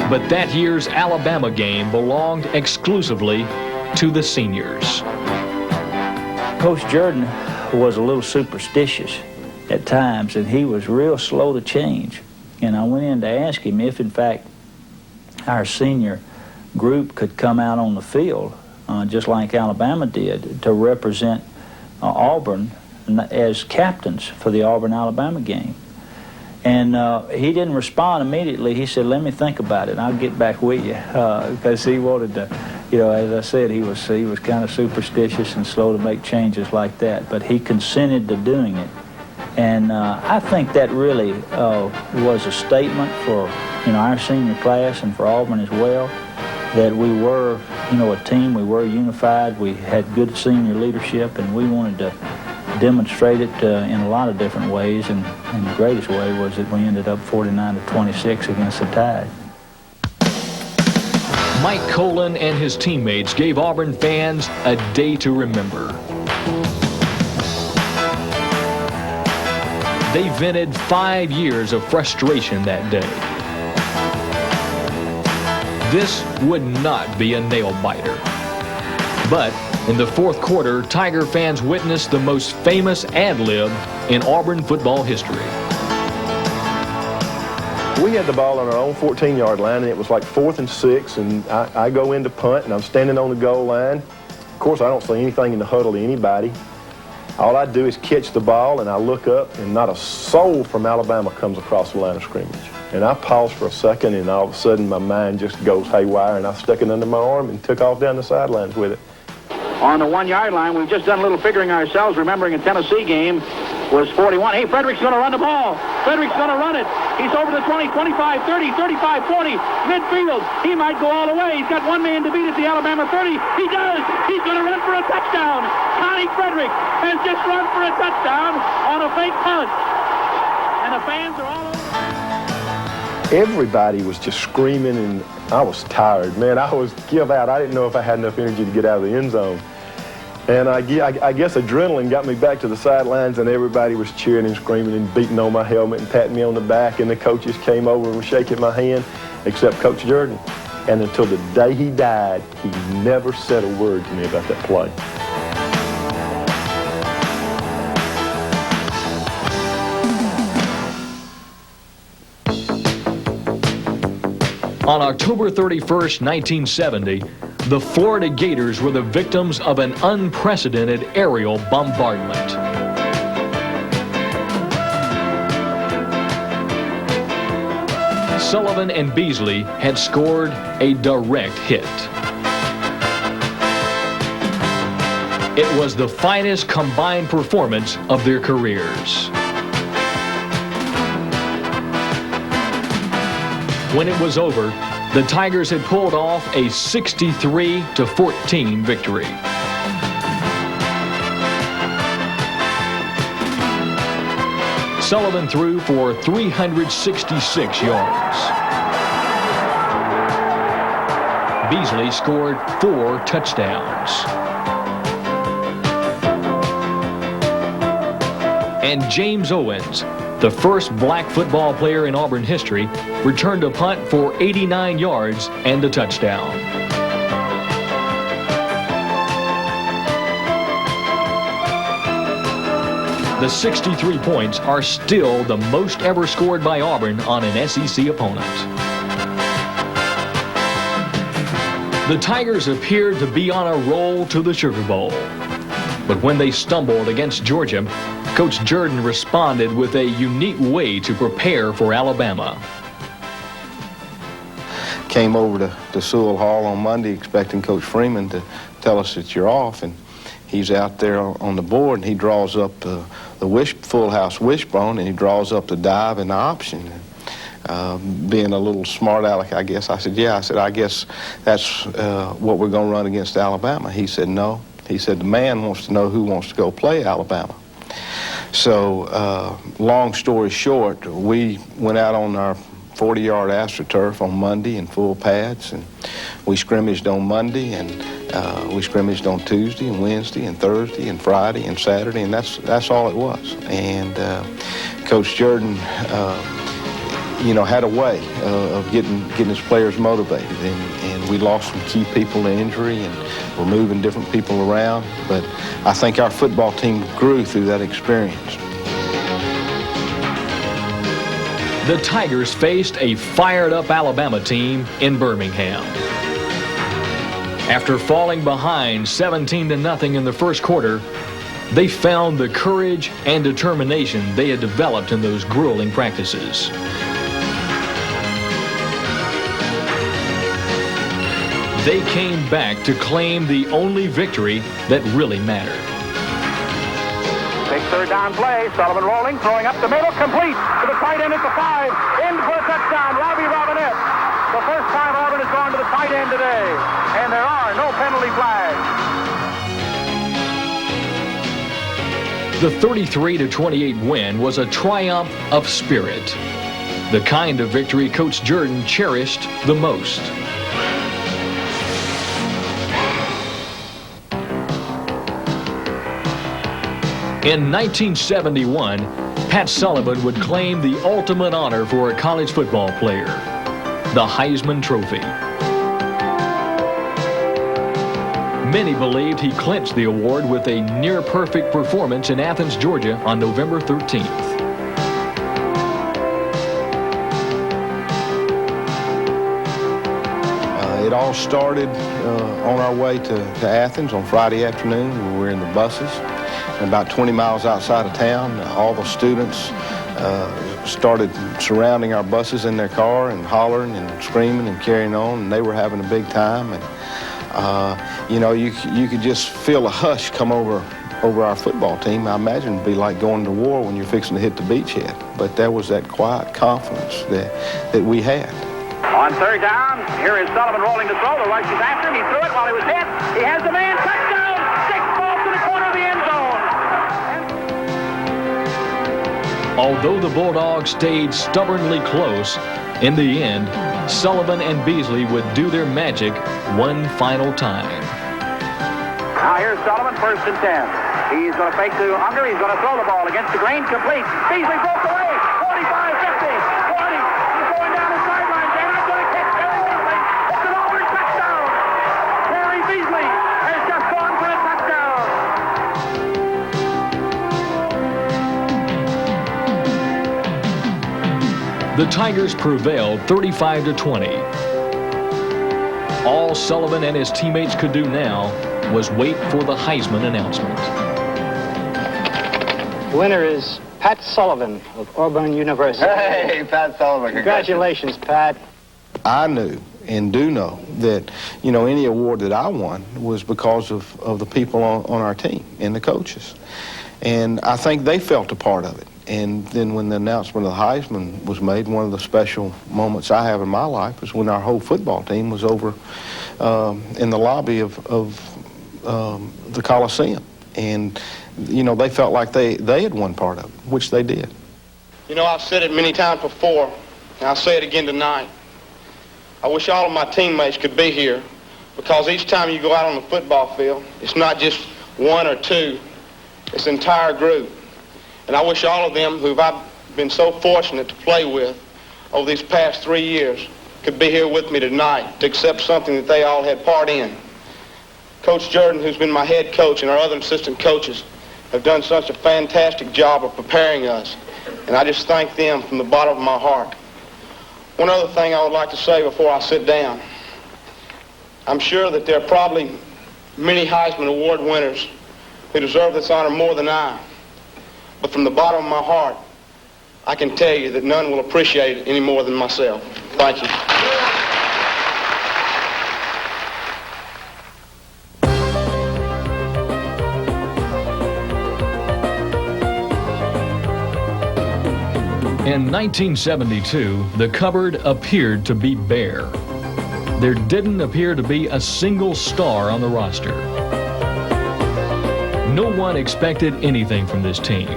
Speaker 1: But that year's Alabama game belonged exclusively to the seniors.
Speaker 16: Coach Jordan was a little superstitious at times, and he was real slow to change. And I went in to ask him if, in fact, our senior group could come out on the field, just like Alabama did, to represent Auburn as captains for the Auburn-Alabama game. And he didn't respond immediately. He said, "Let me think about it. I'll get back with you," because he wanted to, you know, as I said, he was kind of superstitious and slow to make changes like that. But he consented to doing it, and I think that really was a statement for, you know, our senior class and for Auburn as well, that we were, you know, a team. We were unified. We had good senior leadership, and we wanted to demonstrate it in a lot of different ways, and the greatest way was that we ended up 49-26 against the Tide.
Speaker 1: Mike Colin and his teammates gave Auburn fans a day to remember. They vented 5 years of frustration that day. This would not be a nail-biter. But in the fourth quarter, Tiger fans witnessed the most famous ad-lib in Auburn football history.
Speaker 17: We had the ball on our own 14-yard line, and it was like 4th and 6, and I go in to punt, and I'm standing on the goal line. Of course, I don't say anything in the huddle to anybody. All I do is catch the ball, and I look up, and not a soul from Alabama comes across the line of scrimmage. And I paused for a second, and all of a sudden my mind just goes haywire, and I stuck it under my arm and took off down the sidelines with it.
Speaker 18: On the 1-yard line, we've just done a little figuring ourselves, remembering a Tennessee game was 41. Hey, Frederick's going to run the ball. Frederick's going to run it. He's over the 20, 25, 30, 35, 40, midfield. He might go all the way. He's got one man to beat at the Alabama 30. He does. He's going to run for a touchdown. Connie Frederick has just run for a touchdown on a fake punt. And the fans are all over.
Speaker 17: Everybody was just screaming, and I was tired. Man, I was give out. I didn't know if I had enough energy to get out of the end zone. And I guess adrenaline got me back to the sidelines, and everybody was cheering and screaming and beating on my helmet and patting me on the back, and the coaches came over and were shaking my hand, except Coach Jordan. And until the day he died, he never said a word to me about that play.
Speaker 1: On October 31st, 1970, the Florida Gators were the victims of an unprecedented aerial bombardment. Sullivan and Beasley had scored a direct hit. It was the finest combined performance of their careers. When it was over, the Tigers had pulled off a 63-14 victory. Sullivan threw for 366 yards. Beasley scored 4 touchdowns. And James Owens, the first black football player in Auburn history, returned a punt for 89 yards and a touchdown. The 63 points are still the most ever scored by Auburn on an SEC opponent. The Tigers appeared to be on a roll to the Sugar Bowl. But when they stumbled against Georgia, Coach Jordan responded with a unique way to prepare for Alabama.
Speaker 14: Came over to Sewell Hall on Monday expecting Coach Freeman to tell us that you're off, and he's out there on the board, and he draws up the full house wishbone, and he draws up the dive and the option. Being a little smart aleck, I guess, I said, yeah. I said, I guess that's what we're going to run against Alabama. He said, no. He said, the man wants to know who wants to go play Alabama. So, long story short, we went out on our 40-yard AstroTurf on Monday in full pads, and we scrimmaged on Monday, and We scrimmaged on Tuesday and Wednesday and Thursday and Friday and Saturday, and that's all it was. And Coach Jordan, had a way of getting his players motivated, and we lost some key people to injury, and we're moving different people around. But I think our football team grew through that experience.
Speaker 1: The Tigers faced a fired-up Alabama team in Birmingham. After falling behind 17-0 in the first quarter, they found the courage and determination they had developed in those grueling practices. They came back to claim the only victory that really mattered.
Speaker 18: Big third down play. Sullivan rolling, throwing up the middle, complete to the tight end at the 5. In for a touchdown, Robbie Robinette. The first time Auburn has gone to the tight end today. And there are no penalty flags.
Speaker 1: The 33-28 win was a triumph of spirit. The kind of victory Coach Jordan cherished the most. In 1971, Pat Sullivan would claim the ultimate honor for a college football player, the Heisman Trophy. Many believed he clinched the award with a near-perfect performance in Athens, Georgia on November 13th.
Speaker 14: It all started on our way to Athens on Friday afternoon. We were in the buses. About 20 miles outside of town, all the students started surrounding our buses in their car and hollering and screaming and carrying on, and they were having a big time. And you could just feel a hush come over our football team. I imagine it'd be like going to war when you're fixing to hit the beachhead. But there was that quiet confidence that we had.
Speaker 18: On third down, here is Sullivan rolling to throw. The rush is after him. He threw it while he was hit. He has the man. Touchdown! 6 balls to the corner of the end zone.
Speaker 1: Although the Bulldogs stayed stubbornly close, in the end, Sullivan and Beasley would do their magic one final time.
Speaker 18: Now here's Sullivan, 1st and 10. He's going to fake to Unger. He's going to throw the ball against the grain, complete. Beasley broke away. 45, 50, 20. He's going down the sideline. They're not going to catch Terry Beasley. It's an Auburn touchdown. Terry Beasley has just gone for a touchdown.
Speaker 1: The Tigers prevailed 35-20. All Sullivan and his teammates could do now was wait for the Heisman announcement.
Speaker 19: The winner is Pat Sullivan of Auburn University.
Speaker 5: Hey, Pat Sullivan.
Speaker 19: Congratulations, Pat.
Speaker 14: I knew and do know that, any award that I won was because of the people on our team and the coaches. And I think they felt a part of it. And then when the announcement of the Heisman was made, one of the special moments I have in my life was when our whole football team was over in the lobby of the Coliseum. And, they felt like they had won part of it, which they did.
Speaker 20: I've said it many times before, and I'll say it again tonight. I wish all of my teammates could be here, because each time you go out on the football field, it's not just one or two, it's the entire group. And I wish all of them who I've been so fortunate to play with over these past 3 years could be here with me tonight to accept something that they all had part in. Coach Jordan, who's been my head coach, and our other assistant coaches have done such a fantastic job of preparing us. And I just thank them from the bottom of my heart. One other thing I would like to say before I sit down. I'm sure that there are probably many Heisman Award winners who deserve this honor more than I. But from the bottom of my heart, I can tell you that none will appreciate it any more than myself. Thank you.
Speaker 1: In 1972, the cupboard appeared to be bare. There didn't appear to be a single star on the roster. No one expected anything from this team,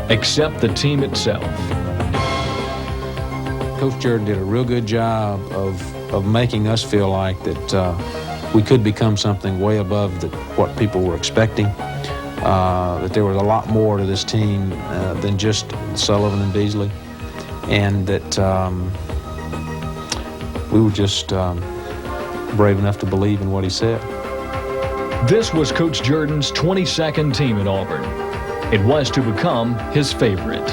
Speaker 1: except the team itself.
Speaker 21: Coach Jordan did a real good job of making us feel like that we could become something way above what people were expecting, that there was a lot more to this team than just Sullivan and Beasley, and that we were just brave enough to believe in what he said.
Speaker 1: This was Coach Jordan's 22nd team at Auburn. It was to become his favorite.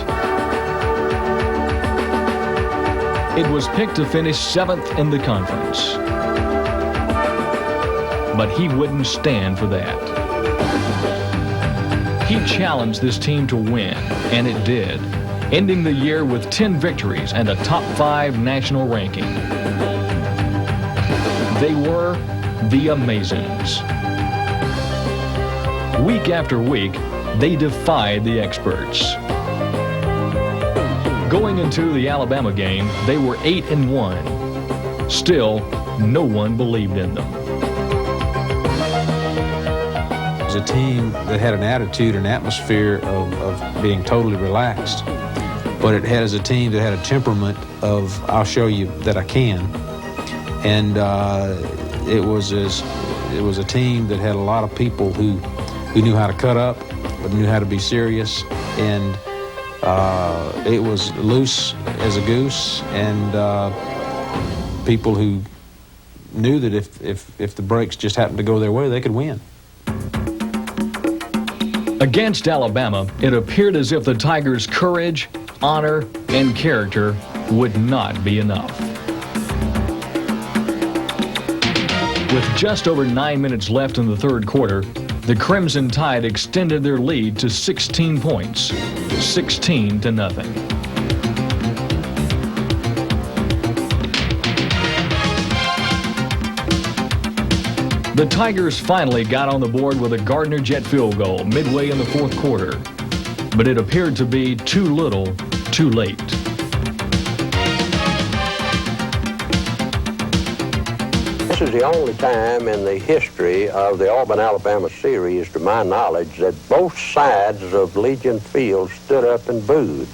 Speaker 1: It was picked to finish 7th in the conference. But he wouldn't stand for that. He challenged this team to win, and it did, ending the year with 10 victories and a top 5 national ranking. They were the Amazings. Week after week, they defied the experts. Going into the Alabama game, they were 8-1. Still, no one believed in them.
Speaker 21: It was a team that had an attitude and atmosphere of being totally relaxed, but it had as a team that had a temperament of, I'll show you that I can. And it was a team that had a lot of people who knew how to cut up, but knew how to be serious, and it was loose as a goose, and people who knew that if the breaks just happened to go their way, they could win.
Speaker 1: Against Alabama, it appeared as if the Tigers' courage, honor, and character would not be enough. With just over 9 minutes left in the third quarter, the Crimson Tide extended their lead to 16 points, 16-0. The Tigers finally got on the board with a Gardner jet field goal midway in the fourth quarter, but it appeared to be too little, too late.
Speaker 22: This is the only time in the history of the Auburn-Alabama series, to my knowledge, that both sides of Legion Field stood up and booed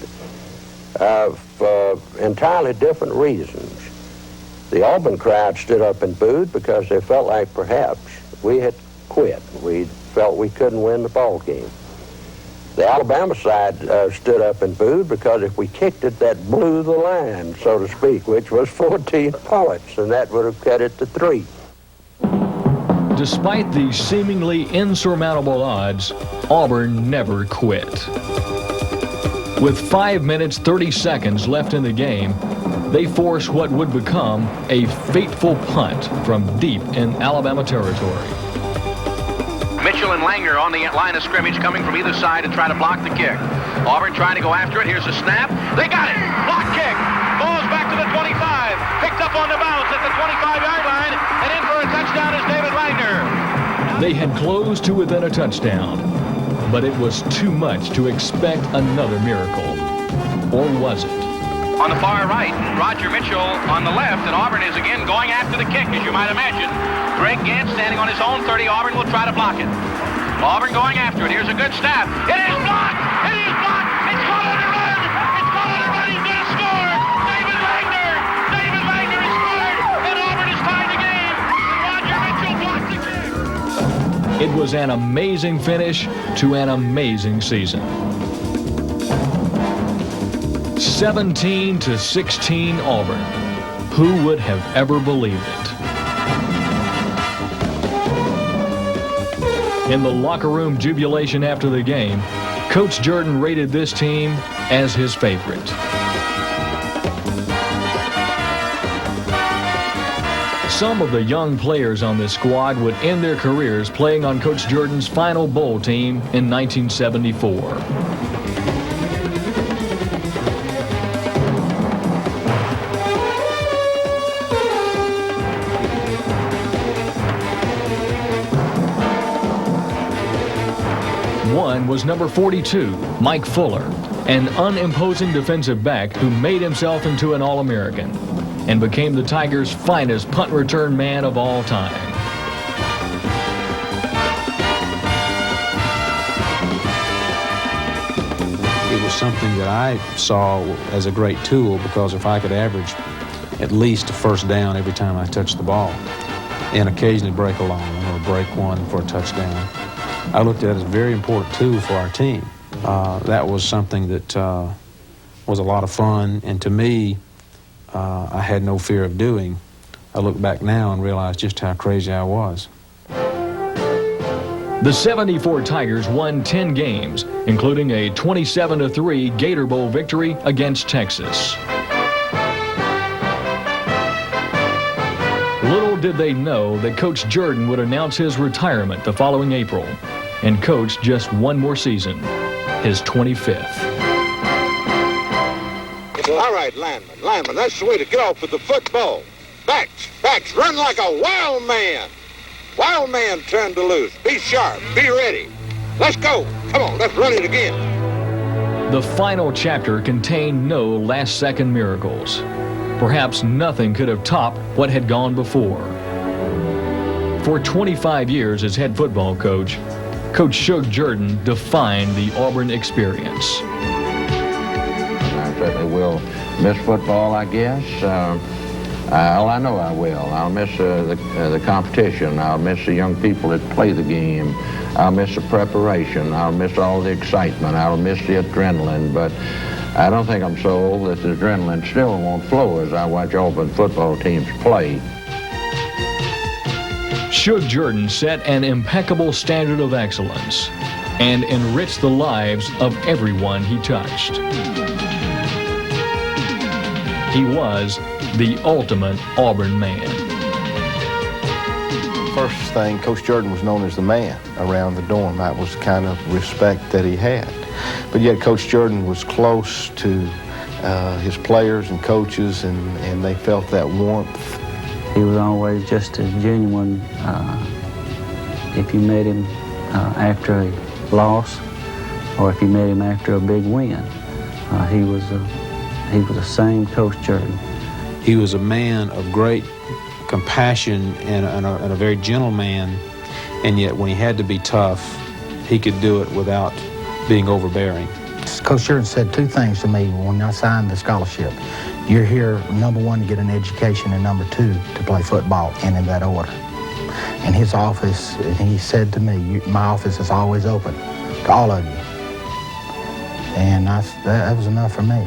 Speaker 22: for entirely different reasons. The Auburn crowd stood up and booed because they felt like perhaps we had quit. We felt we couldn't win the ball game. The Alabama side stood up and booed because if we kicked it, that blew the line, so to speak, which was 14 points, and that would have cut it to 3.
Speaker 1: Despite the seemingly insurmountable odds, Auburn never quit. With 5 minutes, 30 seconds left in the game, they forced what would become a fateful punt from deep in Alabama territory.
Speaker 23: Mitchell and Langer on the line of scrimmage, coming from either side to try to block the kick. Auburn trying to go after it. Here's a snap. They got it. Block kick. Ball's back to the 25. Picked up on the bounce at the 25-yard line. And in for a touchdown is David Langer.
Speaker 1: They had closed to within a touchdown, but it was too much to expect another miracle. Or was it?
Speaker 23: On the far right, Roger Mitchell on the left, and Auburn is again going after the kick, as you might imagine. Greg Gant standing on his own 30. Auburn will try to block it. Auburn going after it. Here's a good snap. It is blocked! It is blocked! It's caught on a run! It's caught on a run! He's going to score! David Wagner! David Wagner has scored! And Auburn has tied the game! And Roger Mitchell blocked the kick!
Speaker 1: It was an amazing finish to an amazing season. 17-16 Auburn. Who would have ever believed it? In the locker room jubilation after the game, Coach Jordan rated this team as his favorite. Some of the young players on this squad would end their careers playing on Coach Jordan's final bowl team in 1974. One was number 42, Mike Fuller, an unimposing defensive back who made himself into an All-American and became the Tigers' finest punt return man of all time.
Speaker 21: It was something that I saw as a great tool, because if I could average at least a first down every time I touched the ball, and occasionally break a long or break one for a touchdown. I looked at it as a very important tool for our team. That was something that was a lot of fun, and to me, I had no fear of doing. I look back now and realize just how crazy I was.
Speaker 1: The 74 Tigers won 10 games, including a 27-3 Gator Bowl victory against Texas. Little did they know that Coach Jordan would announce his retirement the following April and coach just one more season, his 25th.
Speaker 5: All right, lineman, that's the way to get off with the football. Backs, run like a wild man. Wild man turned to loose. Be sharp, be ready. Let's go. Come on, let's run it again.
Speaker 1: The final chapter contained no last-second miracles. Perhaps nothing could have topped what had gone before. For 25 years as head football coach, Coach Shug Jordan defined the Auburn experience.
Speaker 12: I certainly will miss football, I guess. I know I will. I'll miss the competition. I'll miss the young people that play the game. I'll miss the preparation. I'll miss all the excitement. I'll miss the adrenaline. But I don't think I'm so old that the adrenaline still won't flow as I watch Auburn football teams play.
Speaker 1: Shug Jordan set an impeccable standard of excellence and enriched the lives of everyone he touched. He was the ultimate Auburn man.
Speaker 14: First thing, Coach Jordan was known as the man around the dorm. That was the kind of respect that he had. But yet Coach Jordan was close to his players and coaches, and they felt that warmth.
Speaker 2: He was always just as genuine. If you met him after a loss or if you met him after a big win, he was the same Coach Jordan.
Speaker 21: He was a man of great compassion and a very gentle man, and yet when he had to be tough, he could do it without being overbearing.
Speaker 15: Coach Jordan said two things to me when I signed the scholarship. You're here, number one, to get an education, and number two, to play football, and in that order. In his office, he said to me, my office is always open to all of you. And that was enough for me.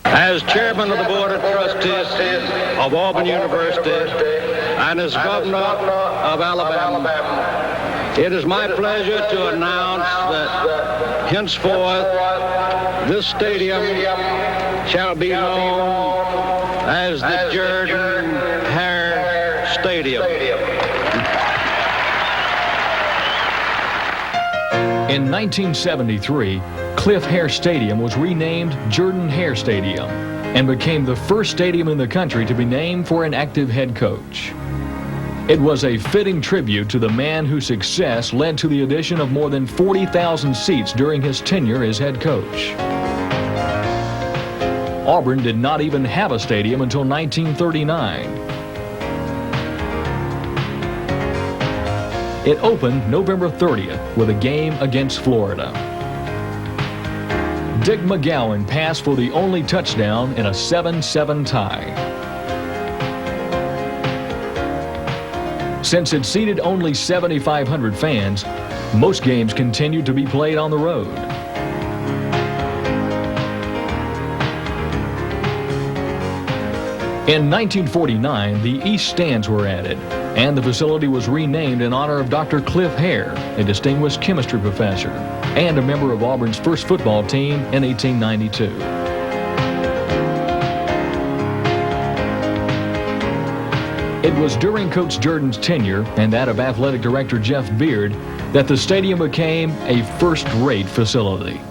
Speaker 3: As chairman of the Board of Trustees of Auburn University and as governor of Alabama, it is my pleasure to announce that henceforth this stadium shall be known as the Jordan-Hare Stadium.
Speaker 1: In 1973, Cliff Hare Stadium was renamed Jordan-Hare Stadium and became the first stadium in the country to be named for an active head coach. It was a fitting tribute to the man whose success led to the addition of more than 40,000 seats during his tenure as head coach. Auburn did not even have a stadium until 1939. It opened November 30th with a game against Florida. Dick McGowan passed for the only touchdown in a 7-7 tie. Since it seated only 7,500 fans, most games continued to be played on the road. In 1949, the East Stands were added, and the facility was renamed in honor of Dr. Cliff Hare, a distinguished chemistry professor, and a member of Auburn's first football team in 1892. It was during Coach Jordan's tenure and that of athletic director Jeff Beard that the stadium became a first-rate facility.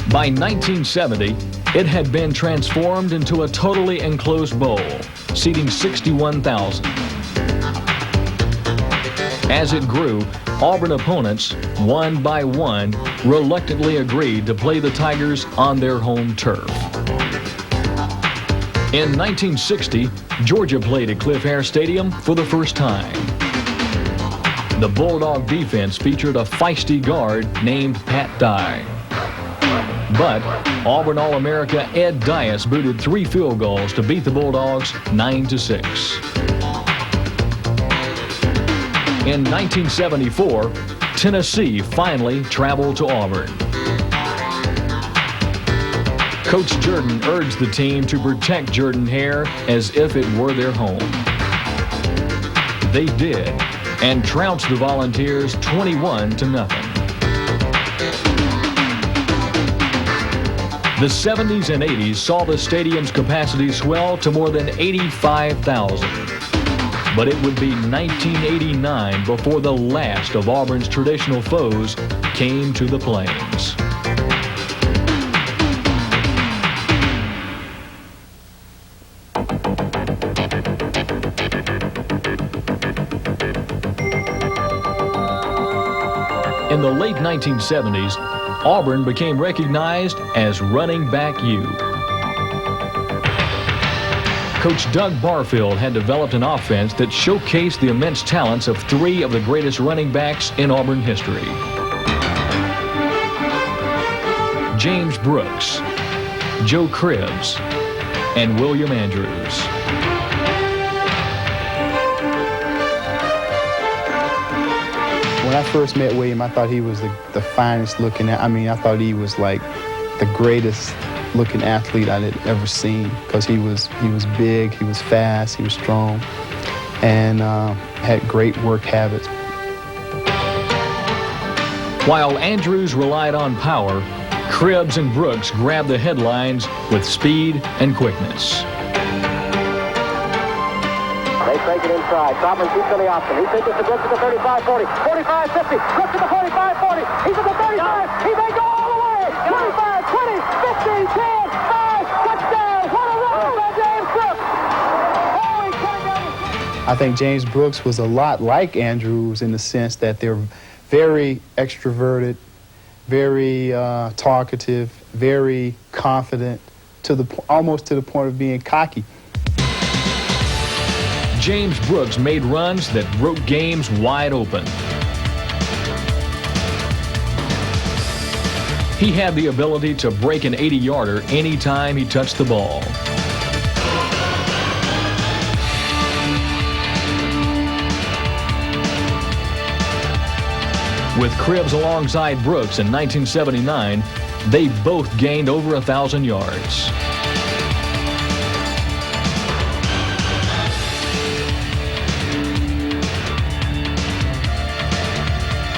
Speaker 1: By 1970, it had been transformed into a totally enclosed bowl, seating 61,000. As it grew, Auburn opponents, one by one, reluctantly agreed to play the Tigers on their home turf. In 1960, Georgia played at Cliff Hair Stadium for the first time. The Bulldog defense featured a feisty guard named Pat Dye. But Auburn All-America Ed Dias booted 3 field goals to beat the Bulldogs 9-6. In 1974, Tennessee finally traveled to Auburn. Coach Jordan urged the team to protect Jordan-Hare as if it were their home. They did, and trounced the Volunteers 21-0. The 70s and 80s saw the stadium's capacity swell to more than 85,000. But it would be 1989 before the last of Auburn's traditional foes came to the Plains. In the late 1970s, Auburn became recognized as Running Back U. Coach Doug Barfield had developed an offense that showcased the immense talents of 3 of the greatest running backs in Auburn history. James Brooks, Joe Cribbs, and William Andrews.
Speaker 7: When I first met William, I thought he was the finest looking. I thought he was like the greatest looking athlete I had ever seen, because he was big, he was fast, he was strong, and had great work habits.
Speaker 1: While Andrews relied on power, Cribbs and Brooks grabbed the headlines with speed and quickness.
Speaker 18: They take it inside. Auburn keeps on the option. He takes it to Brooks at the 35-40, 45-50. Brooks at the 45-40. He's at the 35. He may go all the way. 25, 20, 15, 10, 5, touchdown. What a run by James Brooks. Holy cow.
Speaker 7: I think James Brooks was a lot like Andrews in the sense that they're very extroverted, very talkative, very confident, almost to the point of being cocky.
Speaker 1: James Brooks made runs that broke games wide open. He had the ability to break an 80-yarder anytime he touched the ball. With Cribbs alongside Brooks in 1979, they both gained over 1,000 yards.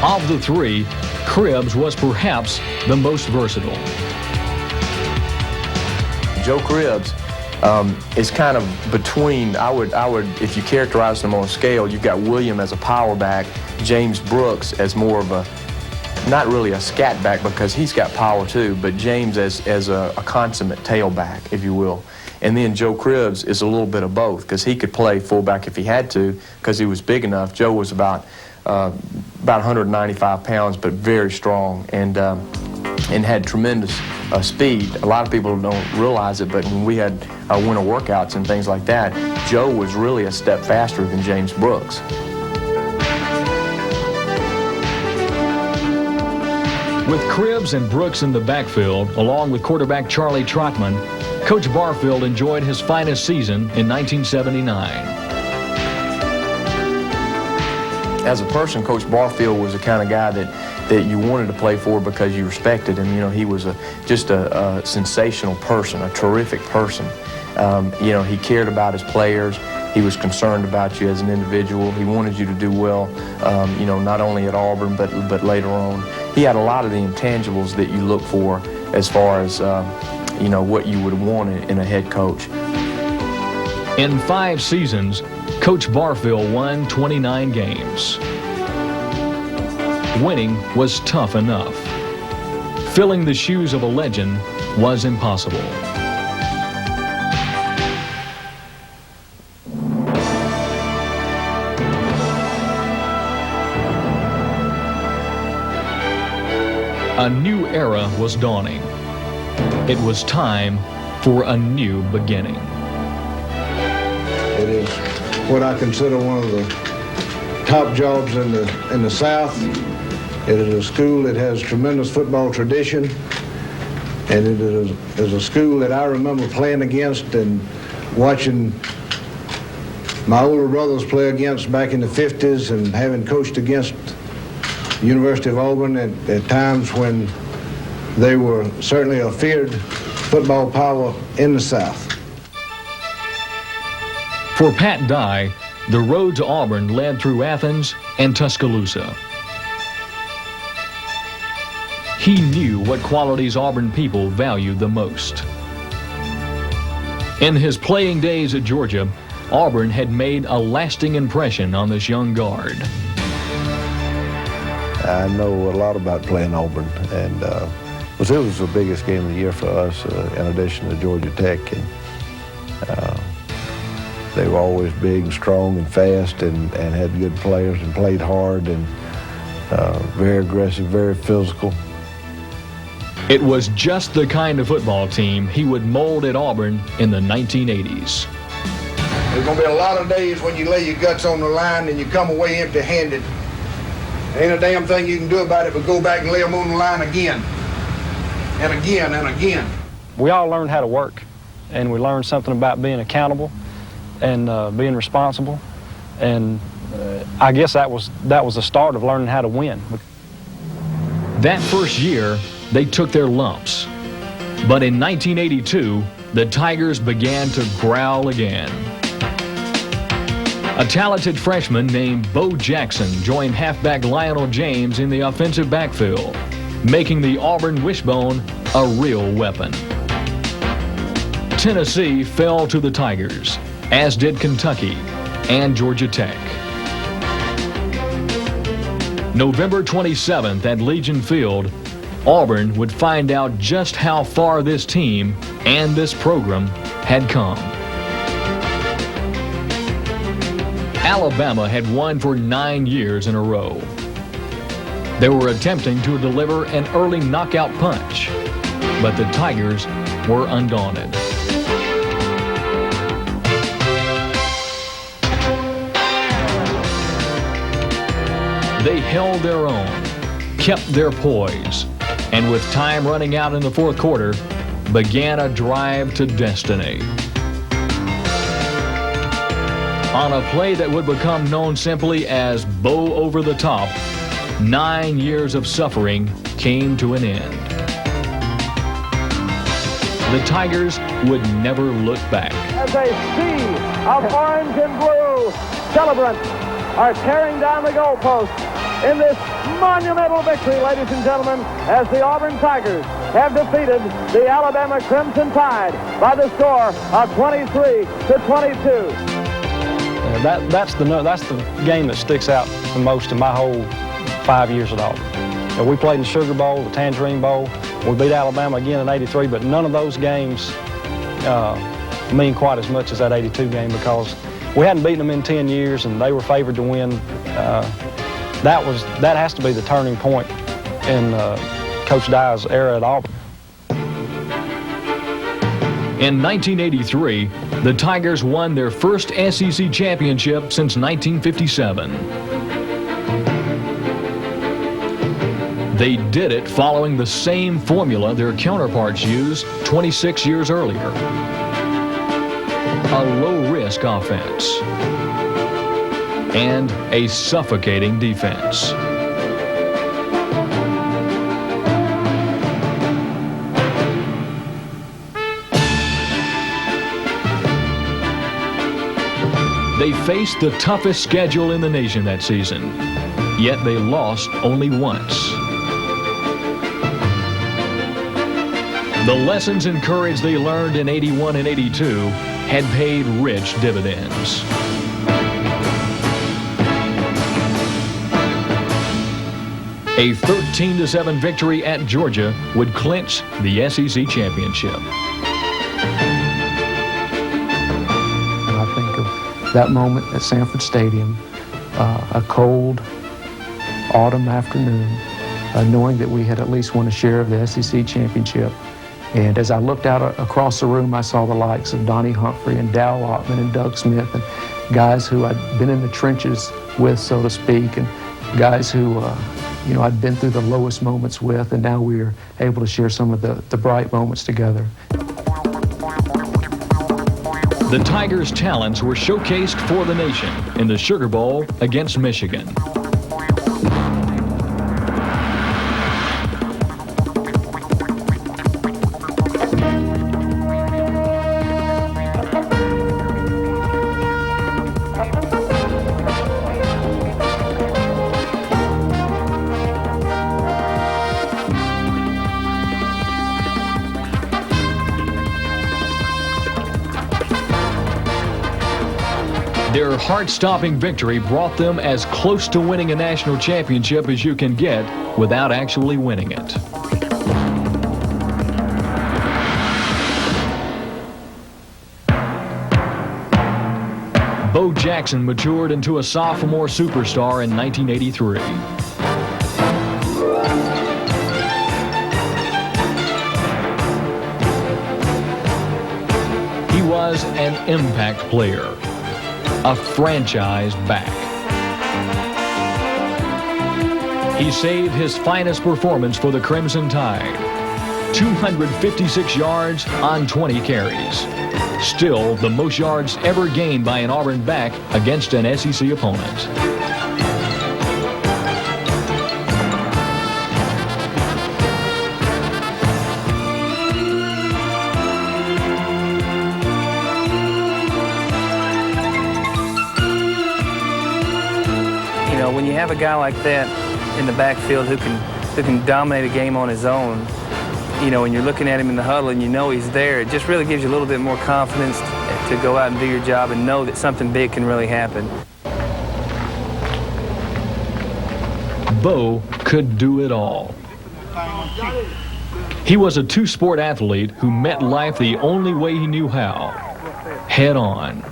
Speaker 1: Of the 3, Cribbs was perhaps the most versatile.
Speaker 8: Joe Cribbs is kind of between, I would, if you characterize them on a scale, you've got William as a power back, James Brooks as more of a, not really a scat back because he's got power too, but James as a consummate tailback, if you will. And then Joe Cribbs is a little bit of both, because he could play fullback if he had to, because he was big enough. Joe was about 195 pounds, but very strong, and had tremendous speed. A lot of people don't realize it, but when we had our winter workouts and things like that, Joe was really a step faster than James Brooks.
Speaker 1: With Cribbs and Brooks in the backfield, along with quarterback Charlie Trotman, Coach Barfield enjoyed his finest season in 1979.
Speaker 8: As a person, Coach Barfield was the kind of guy that you wanted to play for because you respected him. You know, he was just a sensational person, a terrific person. You know, he cared about his players. He was concerned about you as an individual. He wanted you to do well, you know, not only at Auburn, but later on. He had a lot of the intangibles that you look for as far as, you know, what you would want in a head coach.
Speaker 1: In 5 seasons, Coach Barfield won 29 games. Winning was tough enough. Filling the shoes of a legend was impossible. A new era was dawning. It was time for a new beginning.
Speaker 6: It is what I consider one of the top jobs in the South. It is a school that has tremendous football tradition, and it is a school that I remember playing against and watching my older brothers play against back in the 50s, and having coached against the University of Auburn at times when they were certainly a feared football power in the South.
Speaker 1: For Pat Dye, the road to Auburn led through Athens and Tuscaloosa. He knew what qualities Auburn people valued the most. In his playing days at Georgia, Auburn had made a lasting impression on this young guard.
Speaker 9: I know a lot about playing Auburn, and it was the biggest game of the year for us, in addition to Georgia Tech. And they were always big and strong and fast, and had good players and played hard, and very aggressive, very physical.
Speaker 1: It was just the kind of football team he would mold at Auburn in the 1980s.
Speaker 6: There's going to be a lot of days when you lay your guts on the line and you come away empty-handed. There ain't a damn thing you can do about it but go back and lay them on the line again, and again, and again.
Speaker 11: We all learned how to work, and we learned something about being accountable and being responsible, and I guess that was the start of learning how to win.
Speaker 1: That first year, they took their lumps. But in 1982, the Tigers began to growl again. A talented freshman named Bo Jackson joined halfback Lionel James in the offensive backfield, making the Auburn wishbone a real weapon. Tennessee fell to the Tigers, as did Kentucky and Georgia Tech. November 27th at Legion Field, Auburn would find out just how far this team and this program had come. Alabama had won for 9 years in a row. They were attempting to deliver an early knockout punch, but the Tigers were undaunted. They held their own, kept their poise, and with time running out in the fourth quarter, began a drive to destiny. On a play that would become known simply as Bo over the top, 9 years of suffering came to an end. The Tigers would never look back.
Speaker 4: As a sea of orange and blue celebrants are tearing down the goalposts in this monumental victory, ladies and gentlemen, as the Auburn Tigers have defeated the Alabama Crimson Tide by the score of 23-22.
Speaker 11: That's the game that sticks out the most in my whole 5 years at Auburn. We played in the Sugar Bowl, the Tangerine Bowl. We beat Alabama again in '83, but none of those games mean quite as much as that '82 game, because we hadn't beaten them in 10 years and they were favored to win. That has to be the turning point in Coach Dye's era at Auburn.
Speaker 1: In 1983, the Tigers won their first SEC championship since 1957. They did it following the same formula their counterparts used 26 years earlier. A low-risk offense and a suffocating defense. They faced the toughest schedule in the nation that season, yet they lost only once. The lessons and courage they learned in '81 and '82 had paid rich dividends. A 13-7 victory at Georgia would clinch the SEC championship.
Speaker 24: I think of that moment at Sanford Stadium, a cold autumn afternoon, knowing that we had at least won a share of the SEC championship, And as I looked out across the room, I saw the likes of Donnie Humphrey and Dow Lottman and Doug Smith, and guys who I'd been in the trenches with, so to speak, and guys who I'd been through the lowest moments with, and now we were able to share some of the bright moments together.
Speaker 1: The Tigers' talents were showcased for the nation in the Sugar Bowl against Michigan. Their heart-stopping victory brought them as close to winning a national championship as you can get without actually winning it. Bo Jackson matured into a sophomore superstar in 1983. He was an impact player. A franchise back. He saved his finest performance for the Crimson Tide. 256 yards on 20 carries. Still the most yards ever gained by an Auburn back against an SEC opponent.
Speaker 10: When you have a guy like that in the backfield who can dominate a game on his own, when you're looking at him in the huddle and you know he's there, it just really gives you a little bit more confidence to go out and do your job and know that something big can really happen.
Speaker 1: Bo could do it all. He was a two-sport athlete who met life the only way he knew how, head on.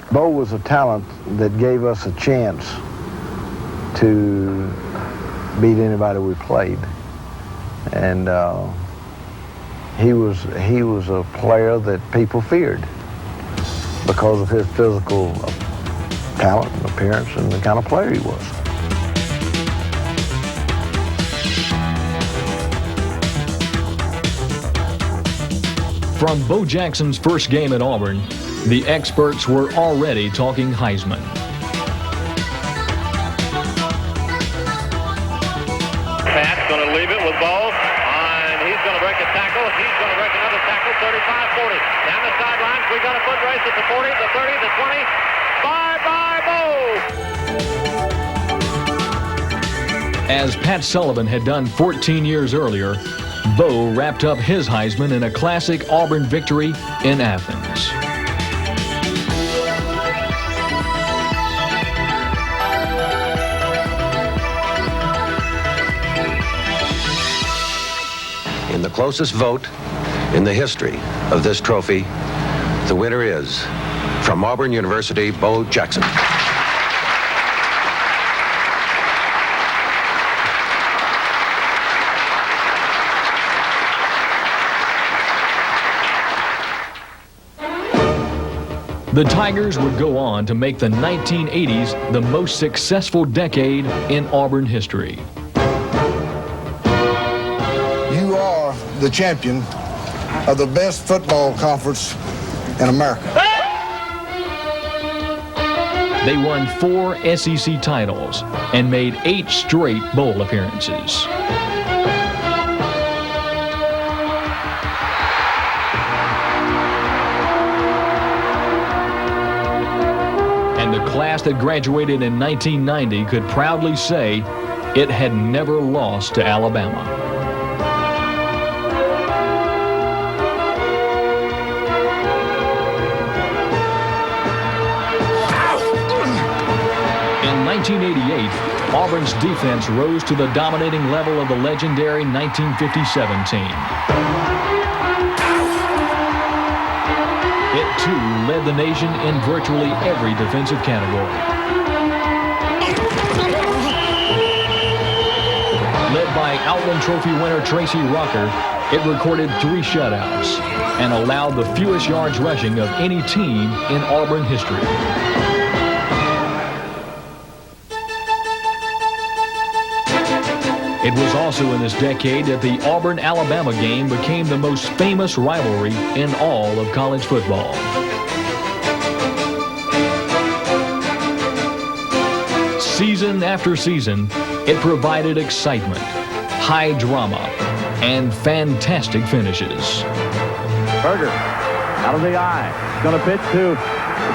Speaker 9: Bo was a talent that gave us a chance to beat anybody we played, and he was a player that people feared because of his physical talent and appearance and the kind of player he was.
Speaker 1: From Bo Jackson's first game at Auburn, the experts were already talking Heisman.
Speaker 4: Pat's going to leave it with Bo, and he's going to break a tackle. He's going to break another tackle, 35-40. Down the sidelines, we got a foot race at the 40, the 30, the 20. Bye-bye, Bo!
Speaker 1: As Pat Sullivan had done 14 years earlier, Bo wrapped up his Heisman in a classic Auburn victory in Athens.
Speaker 13: In the closest vote in the history of this trophy, the winner is, from Auburn University, Bo Jackson.
Speaker 1: The Tigers would go on to make the 1980s the most successful decade in Auburn history.
Speaker 6: You are the champion of the best football conference in America.
Speaker 1: They won 4 SEC titles and made 8 straight bowl appearances. And the class that graduated in 1990 could proudly say it had never lost to Alabama. In 1988, Auburn's defense rose to the dominating level of the legendary 1957 team. It, too, led the nation in virtually every defensive category. Led by Outland Trophy winner Tracy Rocker, It recorded 3 shutouts and allowed the fewest yards rushing of any team in Auburn history. It was also in this decade that the Auburn-Alabama game became the most famous rivalry in all of college football. Season after season, it provided excitement, high drama, and fantastic finishes.
Speaker 4: Berger out of the eye. Going to pitch to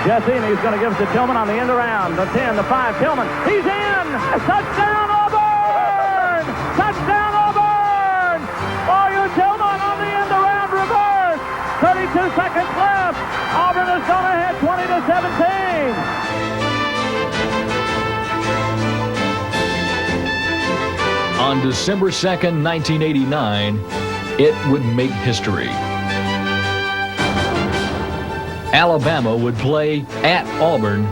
Speaker 4: Jesse, and he's going to give it to Tillman on the end around. The 10, the 5, Tillman. He's in! Touchdown, Auburn! Touchdown, Auburn! Mario Tillman on the end around reverse. 32 seconds left. Auburn has gone ahead 20-17.
Speaker 1: On December 2nd, 1989, it would make history. Alabama would play at Auburn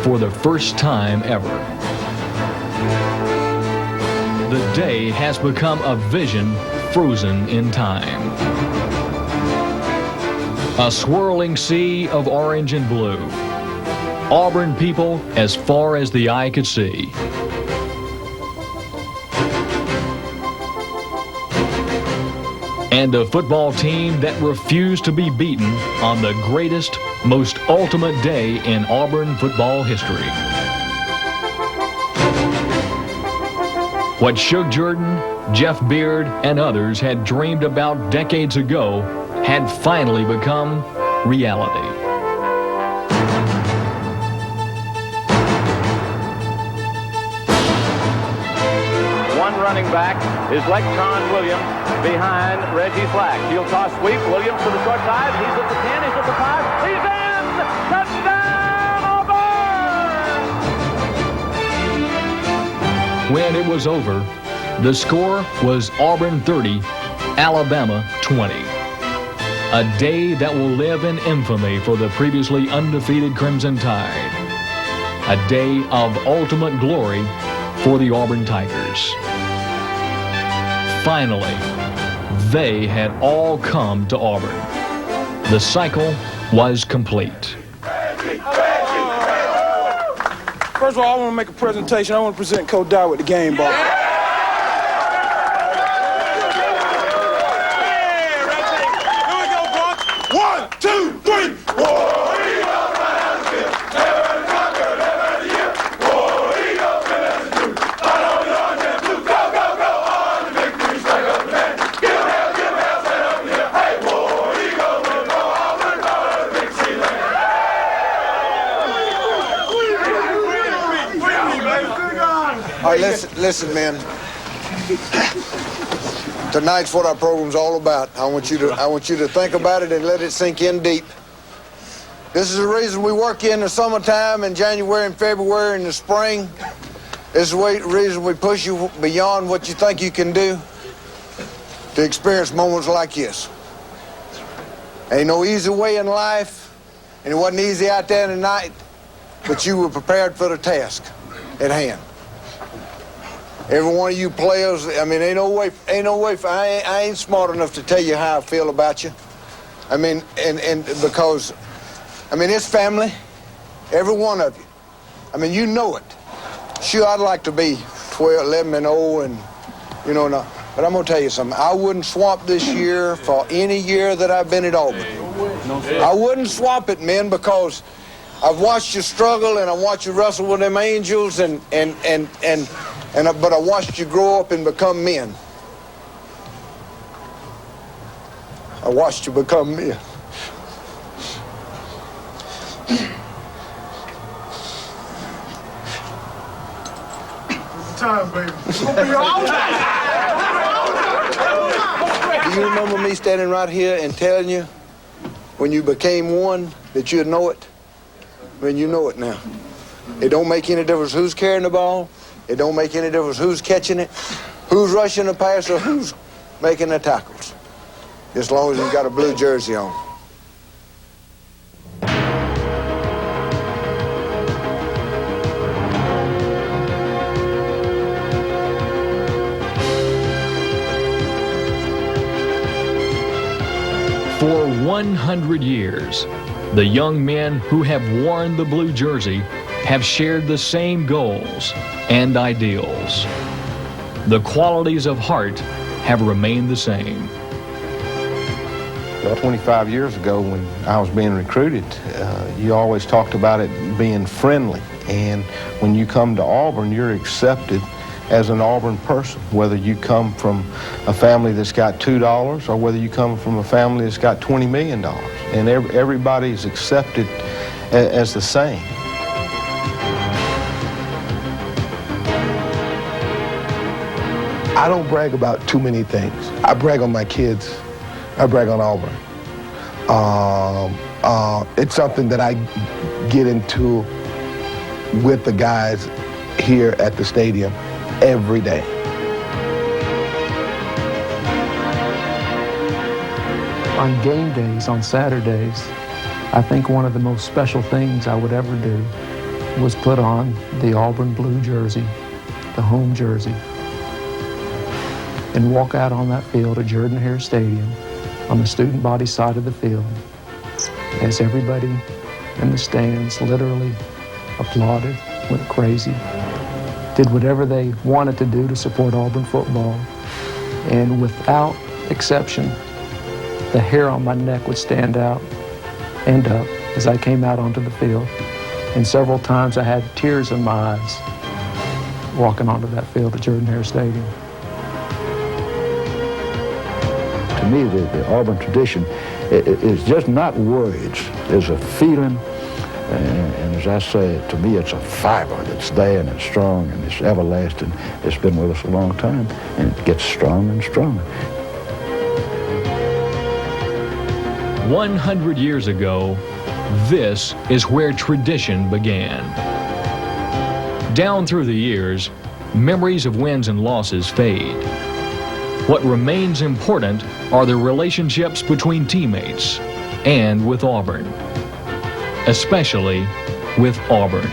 Speaker 1: for the first time ever. The day has become a vision frozen in time. A swirling sea of orange and blue. Auburn people as far as the eye could see. And a football team that refused to be beaten on the greatest, most ultimate day in Auburn football history. What Shug Jordan, Jeff Beard, and others had dreamed about decades ago had finally become reality.
Speaker 4: One running back is Lexon Williams behind Reggie Flack. He'll toss sweep. Williams to the short side. He's at the 10. He's at the 5. He's in! Touchdown, Auburn!
Speaker 1: When it was over, the score was Auburn 30, Alabama 20. A day that will live in infamy for the previously undefeated Crimson Tide. A day of ultimate glory for the Auburn Tigers. Finally, they had all come to Auburn. The cycle was complete.
Speaker 16: First of all, I want to make a presentation. I want to present Coach Dye with the game ball.
Speaker 6: All right, listen, man. Tonight's what our program's all about. I want you to think about it and let it sink in deep. This is the reason we work in the summertime, in January and February, in the spring. This is the reason we push you beyond what you think you can do to experience moments like this. Ain't no easy way in life, and it wasn't easy out there tonight, but you were prepared for the task at hand. Every one of you players, I mean, ain't no way, I ain't smart enough to tell you how I feel about you. I mean, and because, I mean, it's family, every one of you. I mean, you know it. Sure, I'd like to be 12, 11 and 0 and, you know, no, but I'm gonna tell you something. I wouldn't swap this year for any year that I've been at Auburn. I wouldn't swap it, men, because I've watched you struggle and I watched you wrestle with them angels but I watched you grow up and become men. I watched you become men.
Speaker 16: Time, baby.
Speaker 6: Do you remember me standing right here and telling you when you became one that you'd know it? I mean, you know it now. It don't make any difference who's carrying the ball. It don't make any difference who's catching it, who's rushing the pass, or who's making the tackles. As long as you've got a blue jersey on.
Speaker 1: 100 years, the young men who have worn the blue jersey have shared the same goals and ideals. The qualities of heart have remained the same.
Speaker 14: Well, 25 years ago when I was being recruited, you always talked about it being friendly. And when you come to Auburn, you're accepted as an Auburn person, whether you come from a family that's got $2 or whether you come from a family that's got $20 million. And everybody's accepted as the same.
Speaker 17: I don't brag about too many things. I brag on my kids. I brag on Auburn. It's something that I get into with the guys here at the stadium every day.
Speaker 24: On game days, on Saturdays, I think one of the most special things I would ever do was put on the Auburn blue jersey, the home jersey, and walk out on that field at Jordan-Hare Stadium on the student body side of the field as everybody in the stands literally applauded, went crazy, did whatever they wanted to do to support Auburn football. And without exception, the hair on my neck would stand out and up as I came out onto the field. And several times I had tears in my eyes walking onto that field at Jordan-Hare Stadium.
Speaker 19: To me, the Auburn tradition is just not words. There's a feeling, and as I say, to me, it's a fiber that's there and it's strong and it's everlasting. It's been with us a long time, and it gets stronger and stronger.
Speaker 1: 100 years ago, this is where tradition began. Down through the years, memories of wins and losses fade. What remains important are the relationships between teammates and with Auburn, especially with Auburn.